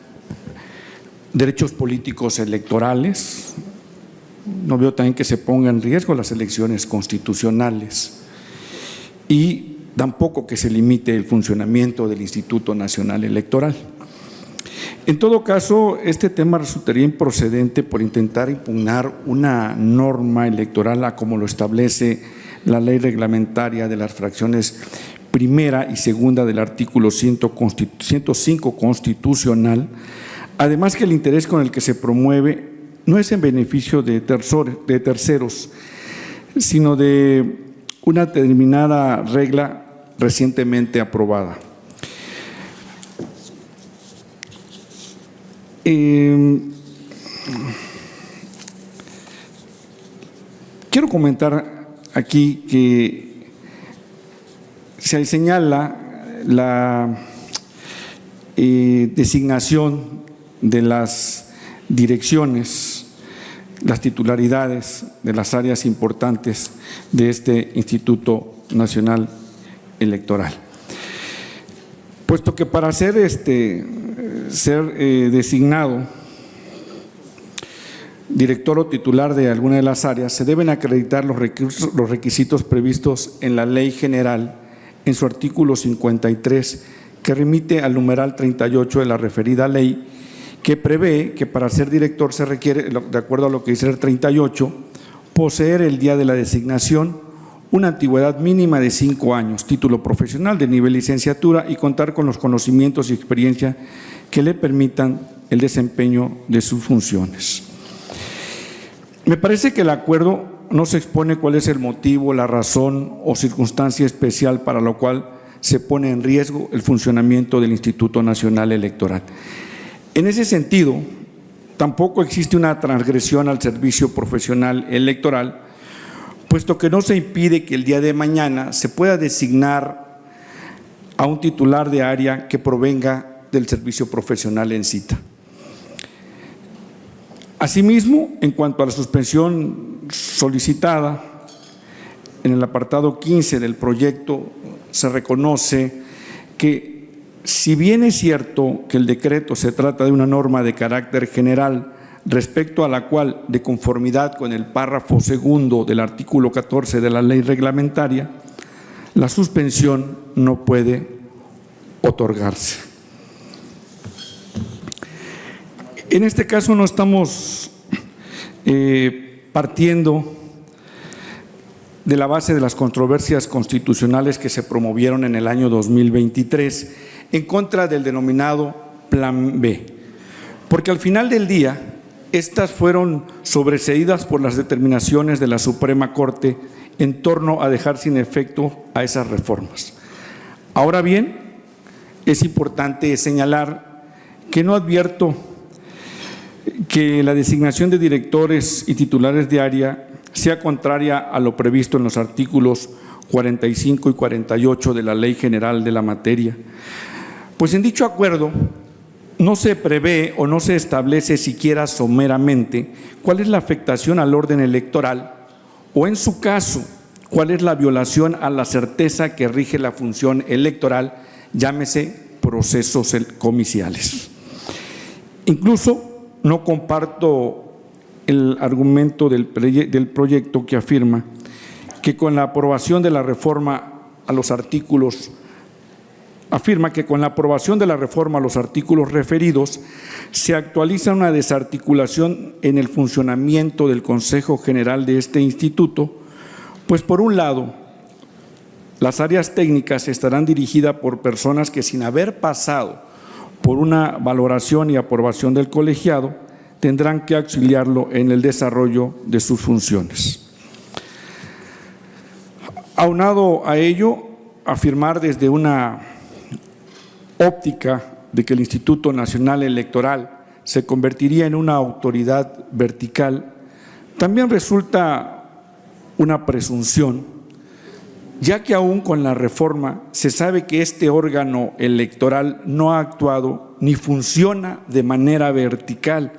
derechos políticos electorales. No veo también que se ponga en riesgo las elecciones constitucionales y tampoco que se limite el funcionamiento del Instituto Nacional Electoral. En todo caso, este tema resultaría improcedente por intentar impugnar una norma electoral a como lo establece la ley reglamentaria de las fracciones primera y segunda del artículo 105 constitucional, además que el interés con el que se promueve no es en beneficio de terceros, sino de una determinada regla recientemente aprobada. Quiero comentar aquí que se señala la designación de las direcciones, las titularidades de las áreas importantes de este Instituto Nacional Electoral. Puesto que para ser designado director o titular de alguna de las áreas, se deben acreditar los requisitos previstos en la Ley General en su artículo 53, que remite al numeral 38 de la referida ley, que prevé que para ser director se requiere, de acuerdo a lo que dice el 38, poseer el día de la designación una antigüedad mínima de 5 años, título profesional de nivel licenciatura y contar con los conocimientos y experiencia que le permitan el desempeño de sus funciones. Me parece que el acuerdo no se expone cuál es el motivo, la razón o circunstancia especial para lo cual se pone en riesgo el funcionamiento del Instituto Nacional Electoral. En ese sentido, tampoco existe una transgresión al servicio profesional electoral, puesto que no se impide que el día de mañana se pueda designar a un titular de área que provenga del servicio profesional en cita. Asimismo, en cuanto a la suspensión solicitada, en el apartado 15 del proyecto se reconoce que si bien es cierto que el decreto se trata de una norma de carácter general respecto a la cual, de conformidad con el párrafo segundo del artículo 14 de la ley reglamentaria, la suspensión no puede otorgarse. En este caso no estamos partiendo de la base de las controversias constitucionales que se promovieron en el año 2023 en contra del denominado Plan B, porque al final del día estas fueron sobreseídas por las determinaciones de la Suprema Corte en torno a dejar sin efecto a esas reformas. Ahora bien, es importante señalar que no advierto que la designación de directores y titulares de área sea contraria a lo previsto en los artículos 45 y 48 de la Ley General de la materia, pues en dicho acuerdo no se prevé o no se establece siquiera someramente cuál es la afectación al orden electoral o, en su caso, cuál es la violación a la certeza que rige la función electoral, llámese procesos comiciales. Incluso no comparto el argumento del proyecto que afirma que con la aprobación de la reforma a los artículos referidos se actualiza una desarticulación en el funcionamiento del Consejo General de este instituto, pues por un lado, las áreas técnicas estarán dirigidas por personas que, sin haber pasado por una valoración y aprobación del colegiado, tendrán que auxiliarlo en el desarrollo de sus funciones. Aunado a ello, afirmar desde una óptica de que el Instituto Nacional Electoral se convertiría en una autoridad vertical, También resulta una presunción, ya que aún con la reforma se sabe que este órgano electoral no ha actuado ni funciona de manera vertical.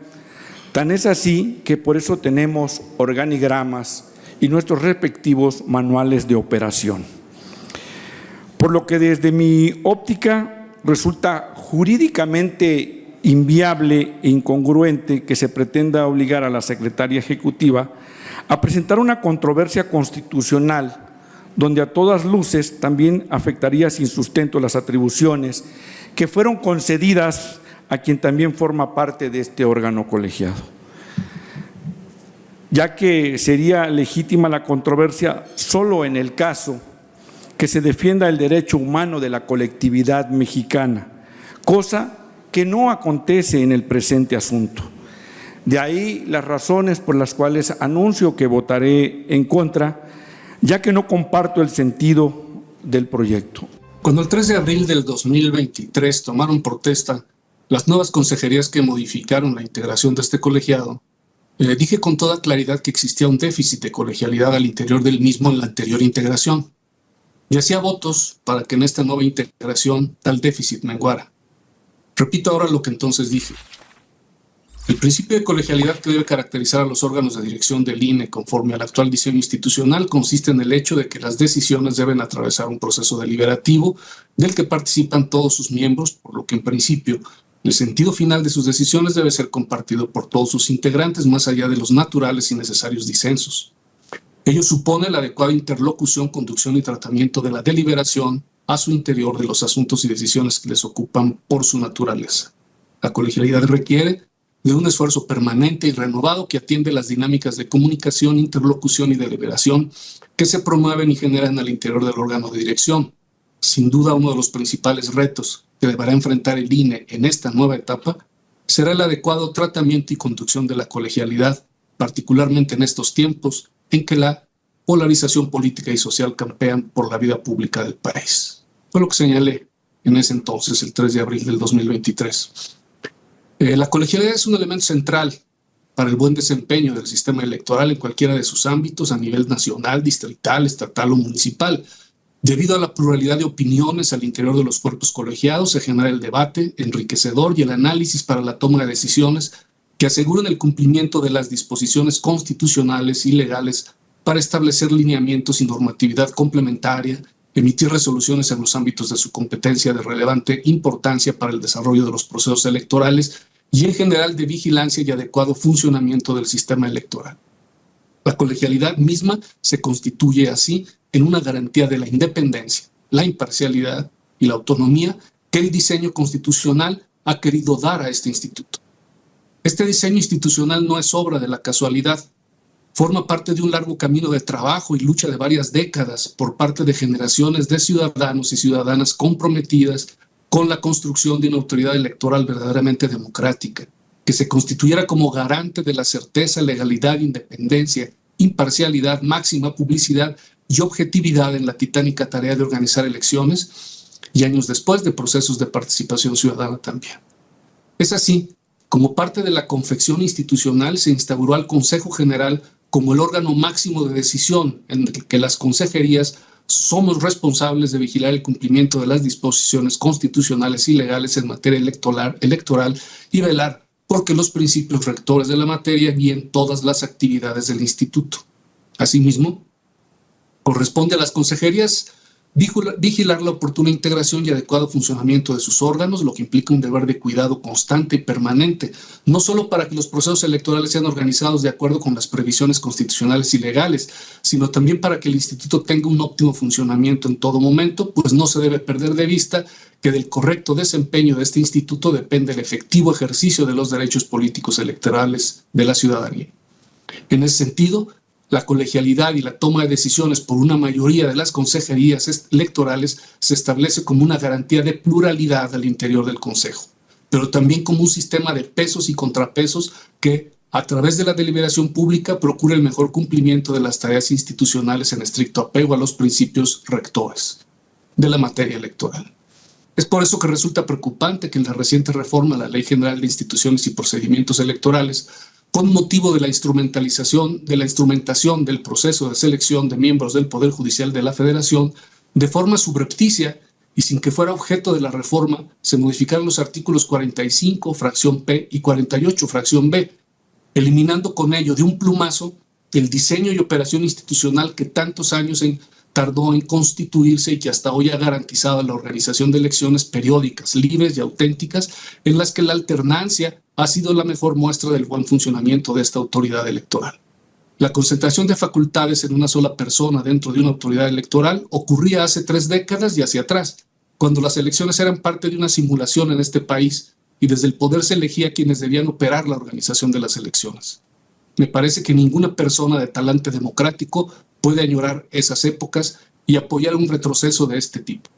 Tan es así que por eso tenemos organigramas y nuestros respectivos manuales de operación. Por lo que desde mi óptica resulta jurídicamente inviable e incongruente que se pretenda obligar a la Secretaría Ejecutiva a presentar una controversia constitucional donde a todas luces también afectaría sin sustento las atribuciones que fueron concedidas a quien también forma parte de este órgano colegiado, ya que sería legítima la controversia solo en el caso que se defienda el derecho humano de la colectividad mexicana, cosa que no acontece en el presente asunto. De ahí las razones por las cuales anuncio que votaré en contra, ya que no comparto el sentido del proyecto. Cuando el 3 de abril del 2023 tomaron protesta las nuevas consejerías que modificaron la integración de este colegiado, dije con toda claridad que existía un déficit de colegialidad al interior del mismo en la anterior integración, y hacía votos para que en esta nueva integración tal déficit menguara. Repito ahora lo que entonces dije. El principio de colegialidad que debe caracterizar a los órganos de dirección del INE conforme al actual diseño institucional consiste en el hecho de que las decisiones deben atravesar un proceso deliberativo del que participan todos sus miembros, por lo que en principio el sentido final de sus decisiones debe ser compartido por todos sus integrantes más allá de los naturales y necesarios disensos. Ello supone la adecuada interlocución, conducción y tratamiento de la deliberación a su interior de los asuntos y decisiones que les ocupan por su naturaleza. La colegialidad requiere de un esfuerzo permanente y renovado que atiende las dinámicas de comunicación, interlocución y deliberación que se promueven y generan al interior del órgano de dirección. Sin duda, uno de los principales retos que deberá enfrentar el INE en esta nueva etapa será el adecuado tratamiento y conducción de la colegialidad, particularmente en estos tiempos en que la polarización política y social campean por la vida pública del país. Fue lo que señalé en ese entonces, el 3 de abril del 2023. La colegialidad es un elemento central para el buen desempeño del sistema electoral en cualquiera de sus ámbitos a nivel nacional, distrital, estatal o municipal. Debido a la pluralidad de opiniones al interior de los cuerpos colegiados, se genera el debate enriquecedor y el análisis para la toma de decisiones que aseguren el cumplimiento de las disposiciones constitucionales y legales para establecer lineamientos y normatividad complementaria, emitir resoluciones en los ámbitos de su competencia de relevante importancia para el desarrollo de los procesos electorales y en general de vigilancia y adecuado funcionamiento del sistema electoral. La colegialidad misma se constituye así en una garantía de la independencia, la imparcialidad y la autonomía que el diseño constitucional ha querido dar a este instituto. Este diseño institucional no es obra de la casualidad, forma parte de un largo camino de trabajo y lucha de varias décadas por parte de generaciones de ciudadanos y ciudadanas comprometidas con la construcción de una autoridad electoral verdaderamente democrática, que se constituyera como garante de la certeza, legalidad, independencia, imparcialidad, máxima publicidad y objetividad en la titánica tarea de organizar elecciones y años después de procesos de participación ciudadana también. Es así, como parte de la confección institucional se instauró al Consejo General como el órgano máximo de decisión en el que las consejerías somos responsables de vigilar el cumplimiento de las disposiciones constitucionales y legales en materia electoral y velar porque los principios rectores de la materia guíen todas las actividades del instituto. Asimismo, corresponde a las consejerías vigilar la oportuna integración y adecuado funcionamiento de sus órganos, lo que implica un deber de cuidado constante y permanente, no solo para que los procesos electorales sean organizados de acuerdo con las previsiones constitucionales y legales, sino también para que el instituto tenga un óptimo funcionamiento en todo momento, pues no se debe perder de vista que del correcto desempeño de este instituto depende el efectivo ejercicio de los derechos políticos electorales de la ciudadanía. En ese sentido, la colegialidad y la toma de decisiones por una mayoría de las consejerías electorales se establece como una garantía de pluralidad al interior del Consejo, pero también como un sistema de pesos y contrapesos que, a través de la deliberación pública, procura el mejor cumplimiento de las tareas institucionales en estricto apego a los principios rectores de la materia electoral. Es por eso que resulta preocupante que en la reciente reforma a la Ley General de Instituciones y Procedimientos Electorales con motivo de la instrumentación del proceso de selección de miembros del Poder Judicial de la Federación, de forma subrepticia y sin que fuera objeto de la reforma, se modificaron los artículos 45, fracción P, y 48, fracción B, eliminando con ello de un plumazo el diseño y operación institucional que tantos años tardó en constituirse y que hasta hoy ha garantizado la organización de elecciones periódicas, libres y auténticas, en las que la alternancia ha sido la mejor muestra del buen funcionamiento de esta autoridad electoral. La concentración de facultades en una sola persona dentro de una autoridad electoral ocurría hace 3 décadas y hacia atrás, cuando las elecciones eran parte de una simulación en este país y desde el poder se elegía quienes debían operar la organización de las elecciones. Me parece que ninguna persona de talante democrático puede añorar esas épocas y apoyar un retroceso de este tipo.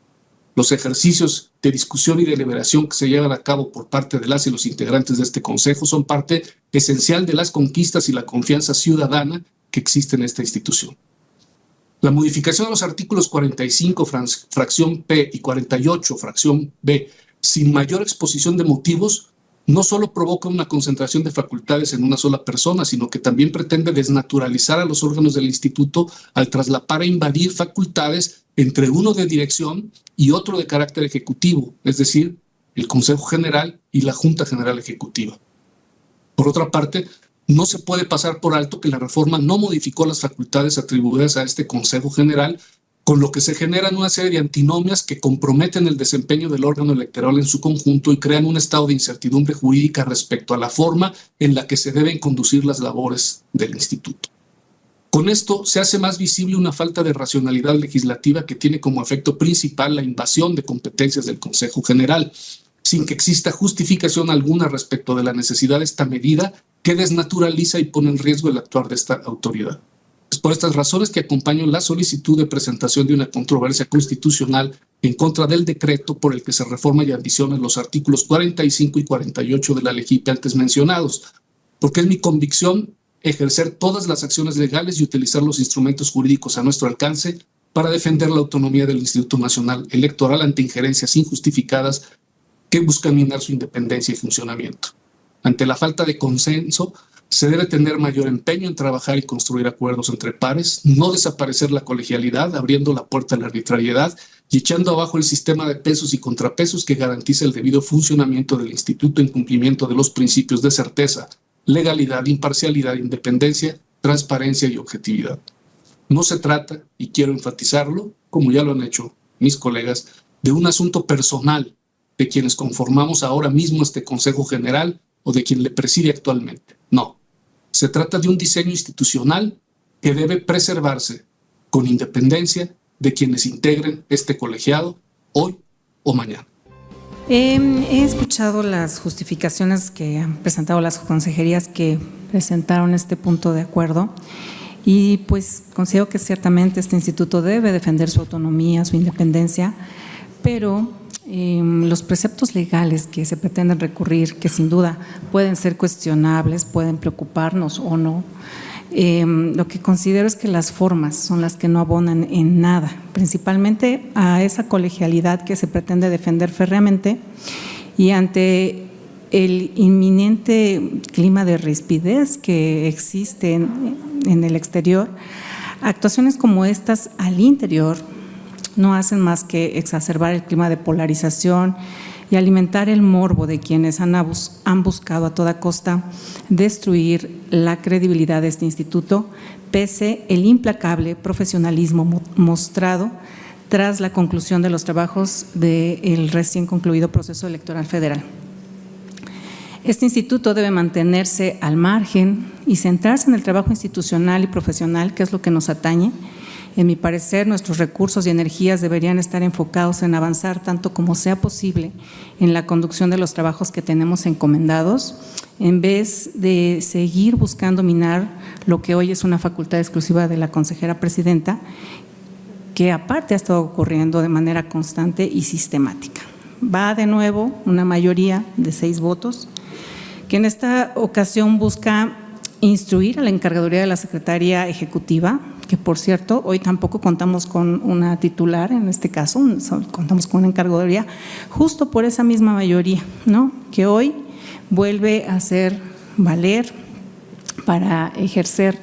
Los ejercicios de discusión y deliberación que se llevan a cabo por parte de las y los integrantes de este Consejo son parte esencial de las conquistas y la confianza ciudadana que existe en esta institución. La modificación de los artículos 45, fracción P, y 48, fracción B, sin mayor exposición de motivos, no solo provoca una concentración de facultades en una sola persona, sino que también pretende desnaturalizar a los órganos del instituto al traslapar e invadir facultades entre uno de dirección y otro de carácter ejecutivo, es decir, el Consejo General y la Junta General Ejecutiva. Por otra parte, no se puede pasar por alto que la reforma no modificó las facultades atribuidas a este Consejo General, con lo que se generan una serie de antinomias que comprometen el desempeño del órgano electoral en su conjunto y crean un estado de incertidumbre jurídica respecto a la forma en la que se deben conducir las labores del instituto. Con esto se hace más visible una falta de racionalidad legislativa que tiene como efecto principal la invasión de competencias del Consejo General, sin que exista justificación alguna respecto de la necesidad de esta medida que desnaturaliza y pone en riesgo el actuar de esta autoridad. Es por estas razones que acompaño la solicitud de presentación de una controversia constitucional en contra del decreto por el que se reforma y adicionan los artículos 45 y 48 de la LEGIPE antes mencionados, porque es mi convicción ejercer todas las acciones legales y utilizar los instrumentos jurídicos a nuestro alcance para defender la autonomía del Instituto Nacional Electoral ante injerencias injustificadas que buscan minar su independencia y funcionamiento. Ante la falta de consenso, se debe tener mayor empeño en trabajar y construir acuerdos entre pares, no desaparecer la colegialidad, abriendo la puerta a la arbitrariedad y echando abajo el sistema de pesos y contrapesos que garantiza el debido funcionamiento del instituto en cumplimiento de los principios de certeza, legalidad, imparcialidad, independencia, transparencia y objetividad. No se trata, y quiero enfatizarlo, como ya lo han hecho mis colegas, de un asunto personal de quienes conformamos ahora mismo este Consejo General o de quien le preside actualmente. No. Se trata de un diseño institucional que debe preservarse con independencia de quienes integren este colegiado hoy o mañana. He escuchado las justificaciones que han presentado las consejerías que presentaron este punto de acuerdo y pues considero que ciertamente este instituto debe defender su autonomía, su independencia, pero los preceptos legales que se pretenden recurrir, que sin duda pueden ser cuestionables, pueden preocuparnos o no, lo que considero es que las formas son las que no abonan en nada, principalmente a esa colegialidad que se pretende defender férreamente y ante el inminente clima de rispidez que existe en el exterior, actuaciones como estas al interior no hacen más que exacerbar el clima de polarización y alimentar el morbo de quienes han buscado a toda costa destruir la credibilidad de este instituto, pese el implacable profesionalismo mostrado tras la conclusión de los trabajos del recién concluido proceso electoral federal. Este instituto debe mantenerse al margen y centrarse en el trabajo institucional y profesional, que es lo que nos atañe. En mi parecer, nuestros recursos y energías deberían estar enfocados en avanzar tanto como sea posible en la conducción de los trabajos que tenemos encomendados, en vez de seguir buscando minar lo que hoy es una facultad exclusiva de la consejera presidenta, que aparte ha estado ocurriendo de manera constante y sistemática. Va de nuevo una mayoría de 6 votos, que en esta ocasión busca instruir a la encargaduría de la Secretaría Ejecutiva, que por cierto, hoy tampoco contamos con una titular en este caso, contamos con una encargaduría justo por esa misma mayoría, ¿no? Que hoy vuelve a hacer valer para ejercer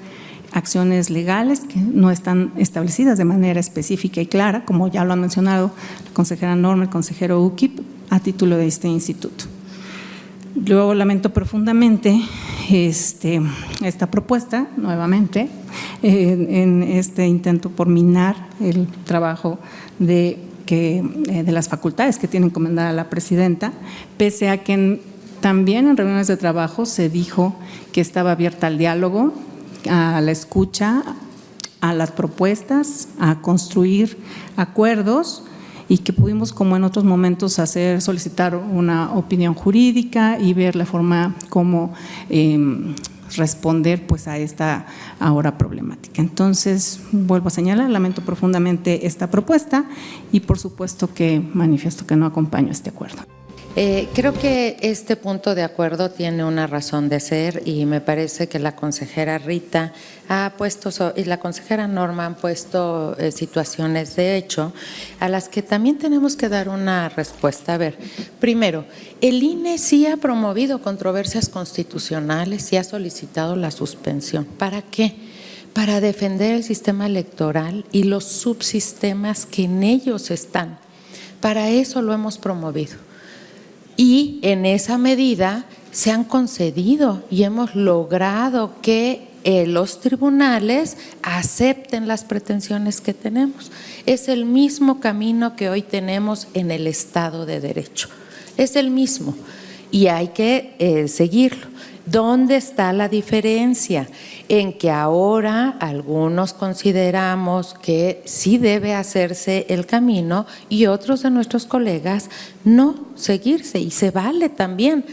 acciones legales que no están establecidas de manera específica y clara, como ya lo han mencionado la consejera Norma, el consejero Ukip, a título de este instituto. Luego lamento profundamente esta propuesta, nuevamente, en este intento por minar el trabajo de las facultades que tiene encomendada la presidenta, pese a que también en reuniones de trabajo se dijo que estaba abierta al diálogo, a la escucha, a las propuestas, a construir acuerdos, y que pudimos, como en otros momentos, solicitar una opinión jurídica y ver la forma como responder pues a esta ahora problemática. Entonces, vuelvo a señalar, lamento profundamente esta propuesta y por supuesto que manifiesto que no acompaño este acuerdo. Creo que este punto de acuerdo tiene una razón de ser y me parece que la consejera Rita y la consejera Norma han puesto situaciones de hecho a las que también tenemos que dar una respuesta. A ver, primero, el INE sí ha promovido controversias constitucionales y ha solicitado la suspensión. ¿Para qué? Para defender el sistema electoral y los subsistemas que en ellos están. Para eso lo hemos promovido. Y en esa medida se han concedido y hemos logrado que los tribunales acepten las pretensiones que tenemos. Es el mismo camino que hoy tenemos en el Estado de Derecho. Es el mismo y hay que seguirlo. ¿Dónde está la diferencia? En que ahora algunos consideramos que sí debe hacerse el camino y otros de nuestros colegas no seguirse, y se vale también,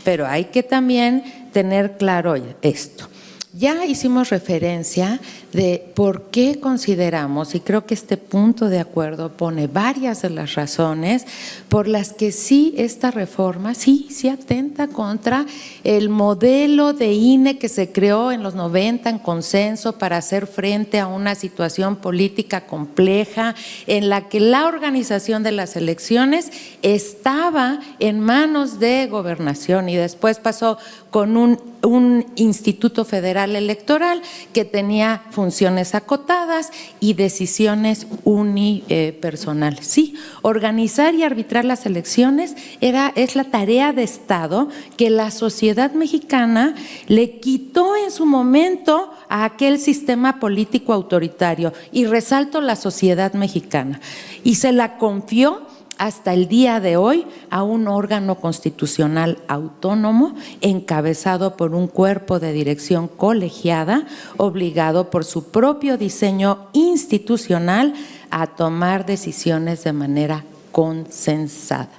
pero hay que también tener claro esto. Ya hicimos referencia de por qué consideramos, y creo que este punto de acuerdo pone varias de las razones por las que sí esta reforma sí atenta contra el modelo de INE que se creó en los 90 en consenso para hacer frente a una situación política compleja en la que la organización de las elecciones estaba en manos de Gobernación y después pasó con un Instituto Federal Electoral que tenía funciones acotadas y decisiones unipersonales. Sí, organizar y arbitrar las elecciones es la tarea de Estado que la sociedad mexicana le quitó en su momento a aquel sistema político autoritario, y resalto la sociedad mexicana, y se la confió hasta el día de hoy a un órgano constitucional autónomo encabezado por un cuerpo de dirección colegiada, obligado por su propio diseño institucional a tomar decisiones de manera consensada.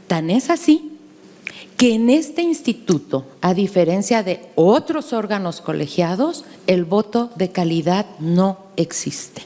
Tan es así que en este instituto, a diferencia de otros órganos colegiados, el voto de calidad no existe.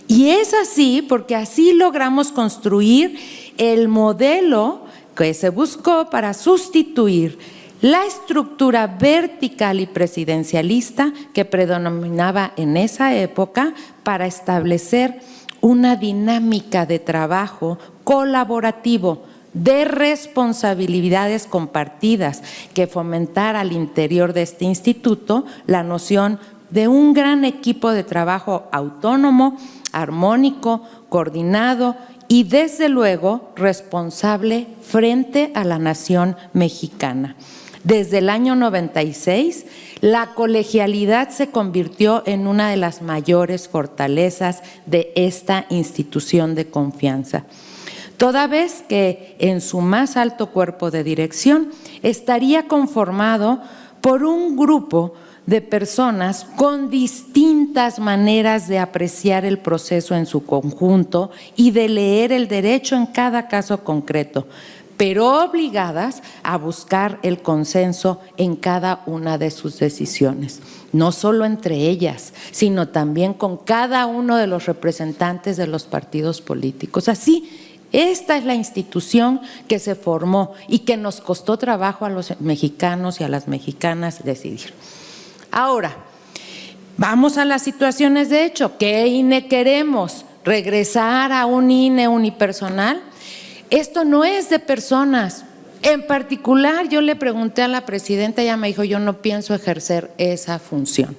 Y es así porque así logramos construir el modelo que se buscó para sustituir la estructura vertical y presidencialista que predominaba en esa época para establecer una dinámica de trabajo colaborativo de responsabilidades compartidas que fomentara al interior de este instituto la noción de un gran equipo de trabajo autónomo, armónico, coordinado y desde luego responsable frente a la nación mexicana. Desde el año 96, la colegialidad se convirtió en una de las mayores fortalezas de esta institución de confianza, toda vez que en su más alto cuerpo de dirección estaría conformado por un grupo de personas con distintas maneras de apreciar el proceso en su conjunto y de leer el derecho en cada caso concreto, pero obligadas a buscar el consenso en cada una de sus decisiones, no solo entre ellas, sino también con cada uno de los representantes de los partidos políticos. Así, esta es la institución que se formó y que nos costó trabajo a los mexicanos y a las mexicanas decidir. Ahora, vamos a las situaciones de hecho. ¿Qué INE queremos? ¿Regresar a un INE unipersonal? Esto no es de personas, En particular, yo le pregunté a la presidenta, ella me dijo, yo no pienso ejercer esa función.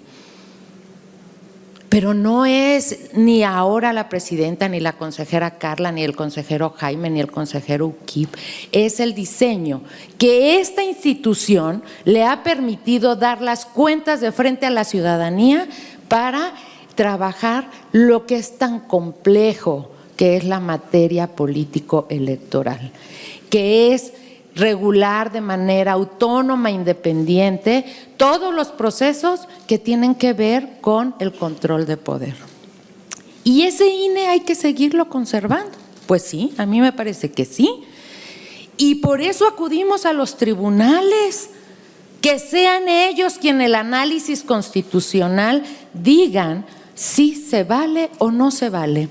Pero no es ni ahora la presidenta, ni la consejera Carla, ni el consejero Jaime, ni el consejero Uquip. Es el diseño que esta institución le ha permitido dar las cuentas de frente a la ciudadanía para trabajar lo que es tan complejo, que es la materia político-electoral, que es regular de manera autónoma, independiente, todos los procesos que tienen que ver con el control de poder. ¿Y ese INE hay que seguirlo conservando? Pues sí, a mí me parece que sí. Y por eso acudimos a los tribunales, que sean ellos quienes el análisis constitucional digan si se vale o no se vale.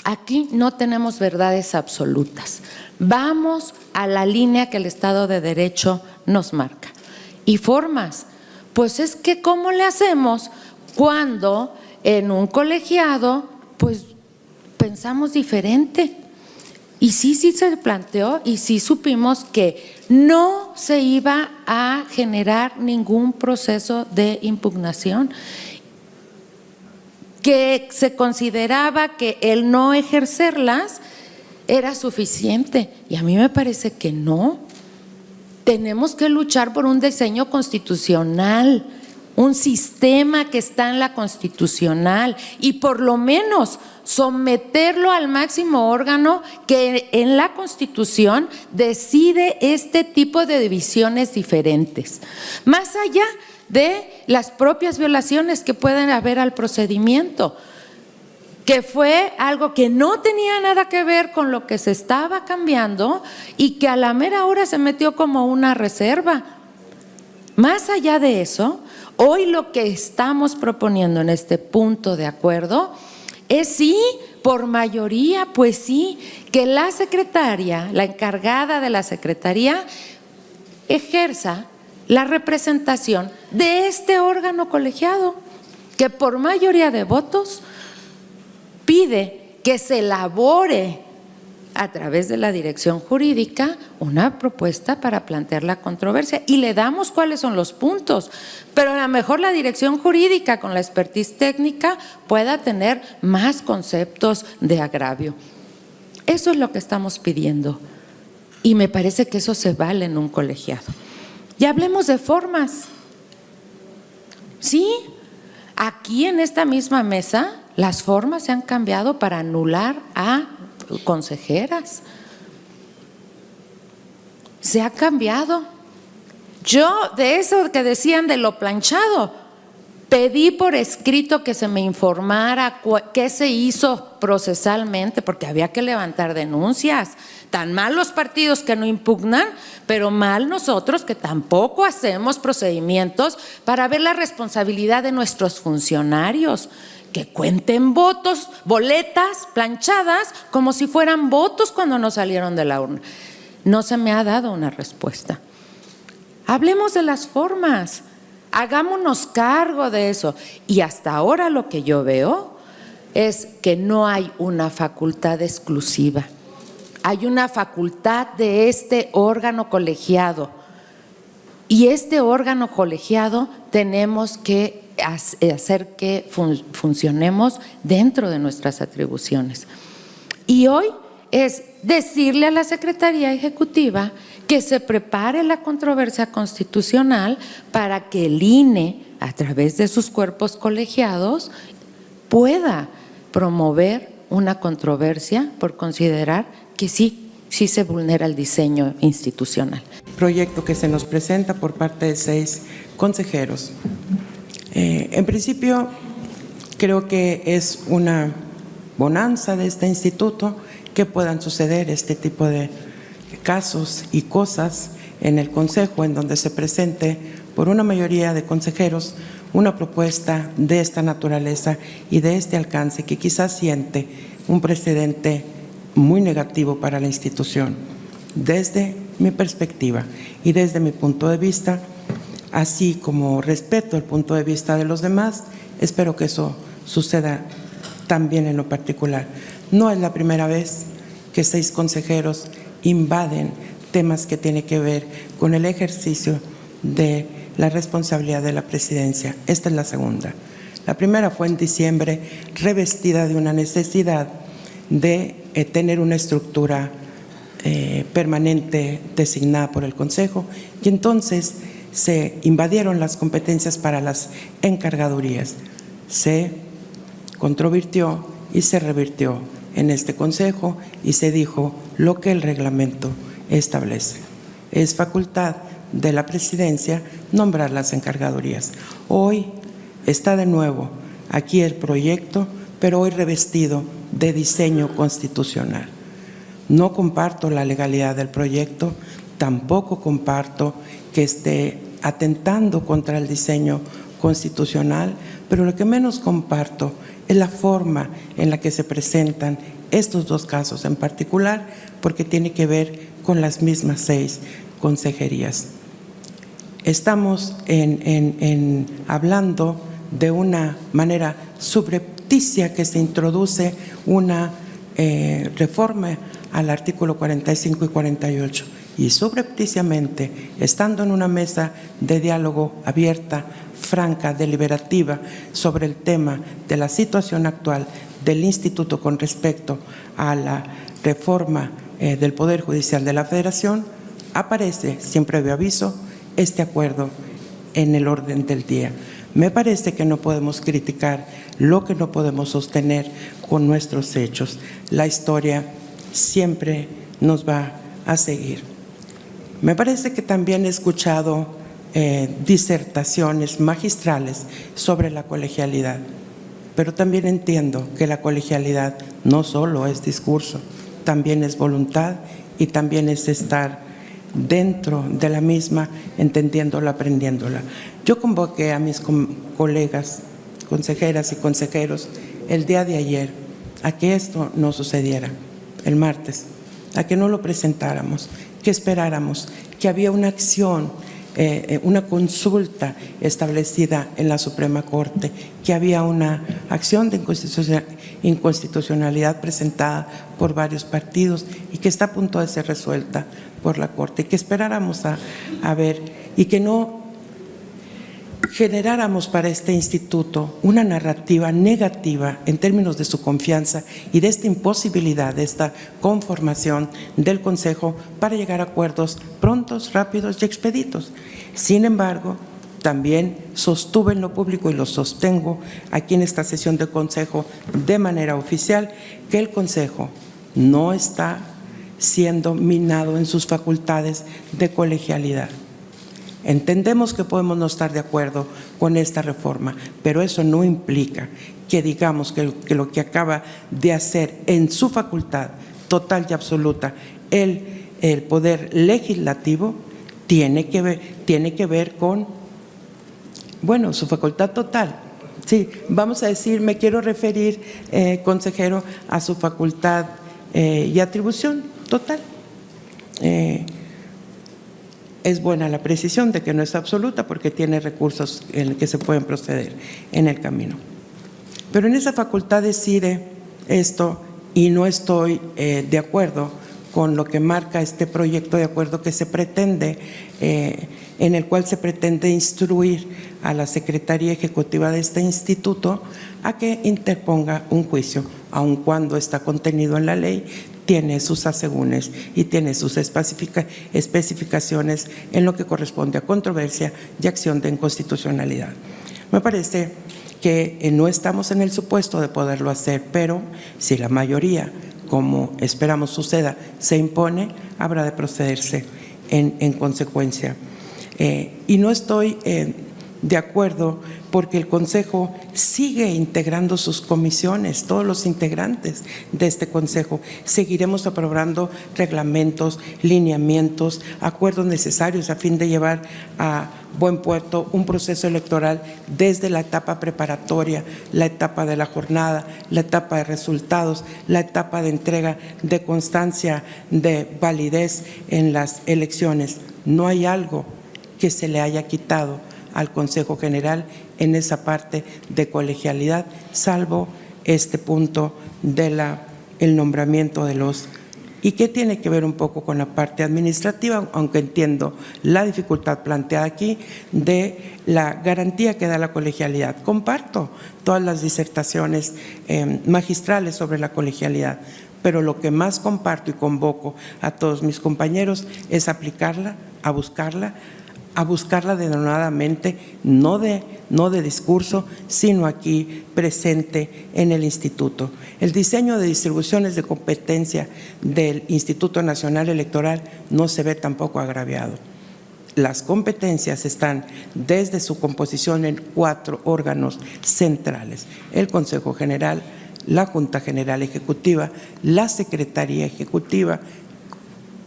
Aquí no tenemos verdades absolutas. Vamos a la línea que el Estado de Derecho nos marca. ¿Y formas? Pues es que ¿cómo le hacemos cuando en un colegiado pues pensamos diferente? Y sí se planteó y sí supimos que no se iba a generar ningún proceso de impugnación, que se consideraba que el no ejercerlas era suficiente, y a mí me parece que no. Tenemos que luchar por un diseño constitucional, un sistema que está en la constitucional, y por lo menos someterlo al máximo órgano que en la Constitución decide este tipo de divisiones diferentes, más allá de las propias violaciones que pueden haber al procedimiento, que fue algo que no tenía nada que ver con lo que se estaba cambiando y que a la mera hora se metió como una reserva. Más allá de eso, hoy lo que estamos proponiendo en este punto de acuerdo es sí, por mayoría, pues sí, que la secretaria, la encargada de la secretaría, ejerza la representación de este órgano colegiado, que por mayoría de votos pide que se elabore a través de la dirección jurídica una propuesta para plantear la controversia, y le damos cuáles son los puntos, pero a lo mejor la dirección jurídica con la expertise técnica pueda tener más conceptos de agravio. Eso es lo que estamos pidiendo, y me parece que eso se vale en un colegiado. Y hablemos de formas. Sí, aquí en esta misma mesa las formas se han cambiado para anular a consejeras. Se ha cambiado. Yo, de eso que decían de lo planchado, pedí por escrito que se me informara qué se hizo procesalmente, porque había que levantar denuncias. Tan mal los partidos que no impugnan, pero mal nosotros que tampoco hacemos procedimientos para ver la responsabilidad de nuestros funcionarios, que cuenten votos, boletas planchadas como si fueran votos cuando no salieron de la urna. No se me ha dado una respuesta. Hablemos de las formas, hagámonos cargo de eso. Y hasta ahora lo que yo veo es que no hay una facultad exclusiva. Hay una facultad de este órgano colegiado, y este órgano colegiado tenemos que hacer que funcionemos dentro de nuestras atribuciones. Y hoy es decirle a la Secretaría Ejecutiva que se prepare la controversia constitucional para que el INE, a través de sus cuerpos colegiados, pueda promover una controversia por considerar que sí se vulnera el diseño institucional. Proyecto que se nos presenta por parte de 6 consejeros. En principio, creo que es una bonanza de este instituto que puedan suceder este tipo de casos y cosas en el Consejo, en donde se presente por una mayoría de consejeros una propuesta de esta naturaleza y de este alcance, que quizás siente un precedente muy negativo para la institución. Desde mi perspectiva y desde mi punto de vista, así como respeto el punto de vista de los demás, espero que eso suceda también en lo particular. No es la primera vez que 6 consejeros invaden temas que tienen que ver con el ejercicio de la responsabilidad de la presidencia. Esta es la segunda. La primera fue en diciembre, revestida de una necesidad de tener una estructura permanente designada por el Consejo, y entonces se invadieron las competencias para las encargadurías. Se controvirtió y se revirtió en este Consejo y se dijo lo que el reglamento establece. Es facultad de la presidencia nombrar las encargadurías. Hoy está de nuevo aquí el proyecto, pero hoy revestido de diseño constitucional. No comparto la legalidad del proyecto, tampoco comparto que esté atentando contra el diseño constitucional, pero lo que menos comparto es la forma en la que se presentan estos dos casos en particular, porque tiene que ver con las mismas 6 consejerías. Estamos hablando de una manera subrepticia que se introduce una reforma al artículo 45 y 48, y subrepticiamente, estando en una mesa de diálogo abierta, franca, deliberativa sobre el tema de la situación actual del Instituto con respecto a la reforma del Poder Judicial de la Federación, aparece, sin previo aviso, este acuerdo en el orden del día. Me parece que no podemos criticar lo que no podemos sostener con nuestros hechos. La historia siempre nos va a seguir. Me parece que también he escuchado disertaciones magistrales sobre la colegialidad, pero también entiendo que la colegialidad no solo es discurso, también es voluntad y también es estar dentro de la misma, entendiéndola, aprendiéndola. Yo convoqué a mis colegas, consejeras y consejeros, el día de ayer, a que esto no sucediera, el martes, a que no lo presentáramos, que esperáramos, que había una acción, una consulta establecida en la Suprema Corte, que había una acción de inconstitucionalidad presentada por varios partidos y que está a punto de ser resuelta por la Corte, que esperáramos a ver y que no generáramos para este instituto una narrativa negativa en términos de su confianza y de esta imposibilidad, de esta conformación del Consejo para llegar a acuerdos prontos, rápidos y expeditos. Sin embargo, también sostuve en lo público y lo sostengo aquí en esta sesión del Consejo de manera oficial que el Consejo no está siendo minado en sus facultades de colegialidad. Entendemos que podemos no estar de acuerdo con esta reforma, pero eso no implica que digamos que lo que acaba de hacer en su facultad total y absoluta el Poder Legislativo tiene que ver con, bueno, su facultad total. Sí, vamos a decir, me quiero referir, consejero, a su facultad y atribución total. Es buena la precisión de que no es absoluta porque tiene recursos en los que se pueden proceder en el camino. Pero en esa facultad decide esto y no estoy de acuerdo con lo que marca este proyecto de acuerdo que se pretende, en el cual se pretende instruir a la Secretaría Ejecutiva de este instituto a que interponga un juicio, aun cuando está contenido en la ley, tiene sus asegúnes y tiene sus especificaciones en lo que corresponde a controversia y acción de inconstitucionalidad. Me parece que no estamos en el supuesto de poderlo hacer, pero si la mayoría, como esperamos suceda, se impone, habrá de procederse en consecuencia. Y no estoy de acuerdo porque el Consejo sigue integrando sus comisiones, todos los integrantes de este Consejo. Seguiremos aprobando reglamentos, lineamientos, acuerdos necesarios a fin de llevar a buen puerto un proceso electoral desde la etapa preparatoria, la etapa de la jornada, la etapa de resultados, la etapa de entrega de constancia de validez en las elecciones. No hay algo que se le haya quitado al Consejo General en esa parte de colegialidad, salvo este punto de el nombramiento de los y que tiene que ver un poco con la parte administrativa, aunque entiendo la dificultad planteada aquí de la garantía que da la colegialidad. Comparto todas las disertaciones magistrales sobre la colegialidad, pero lo que más comparto y convoco a todos mis compañeros es aplicarla, a buscarla denodadamente, no de discurso, sino aquí presente en el instituto. El diseño de distribuciones de competencia del Instituto Nacional Electoral no se ve tampoco agraviado. Las competencias están desde su composición en 4 órganos centrales: el Consejo General, la Junta General Ejecutiva, la Secretaría Ejecutiva,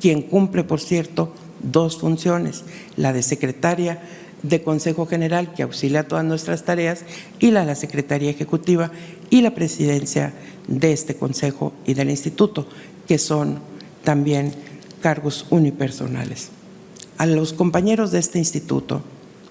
quien cumple, por cierto, 2 funciones: la de secretaria de Consejo General, que auxilia a todas nuestras tareas, y la de la Secretaría Ejecutiva y la presidencia de este Consejo y del Instituto, que son también cargos unipersonales. A los compañeros de este instituto,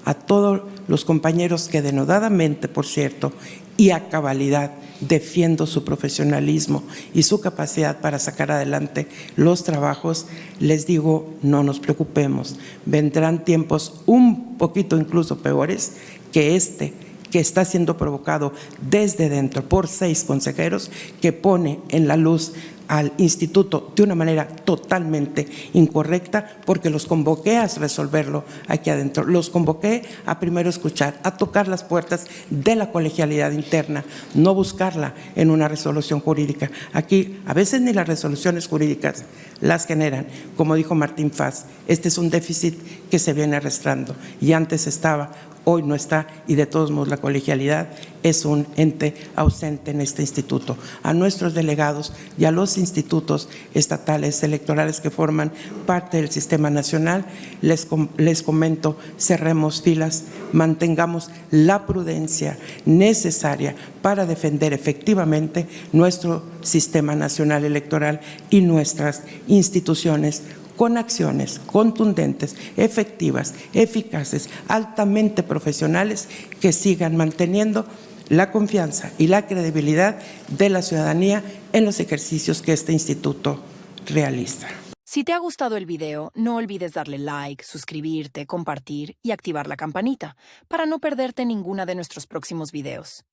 a todos los compañeros que denodadamente, por cierto, y a cabalidad defiendo su profesionalismo y su capacidad para sacar adelante los trabajos, les digo, no nos preocupemos, vendrán tiempos un poquito incluso peores que este, que está siendo provocado desde dentro por 6 consejeros, que pone en la luz al instituto de una manera totalmente incorrecta, porque los convoqué a resolverlo aquí adentro, los convoqué a primero escuchar, a tocar las puertas de la colegialidad interna, no buscarla en una resolución jurídica. Aquí a veces ni las resoluciones jurídicas las generan. Como dijo Martín Faz, este es un déficit que se viene arrastrando y antes estaba, hoy no está, y de todos modos la colegialidad es un ente ausente en este instituto. A nuestros delegados y a los institutos estatales electorales que forman parte del sistema nacional, les comento, cerremos filas, mantengamos la prudencia necesaria para defender efectivamente nuestro sistema nacional electoral y nuestras instituciones, con acciones contundentes, efectivas, eficaces, altamente profesionales, que sigan manteniendo la confianza y la credibilidad de la ciudadanía en los ejercicios que este instituto realiza. Si te ha gustado el video, no olvides darle like, suscribirte, compartir y activar la campanita para no perderte ninguna de nuestros próximos videos.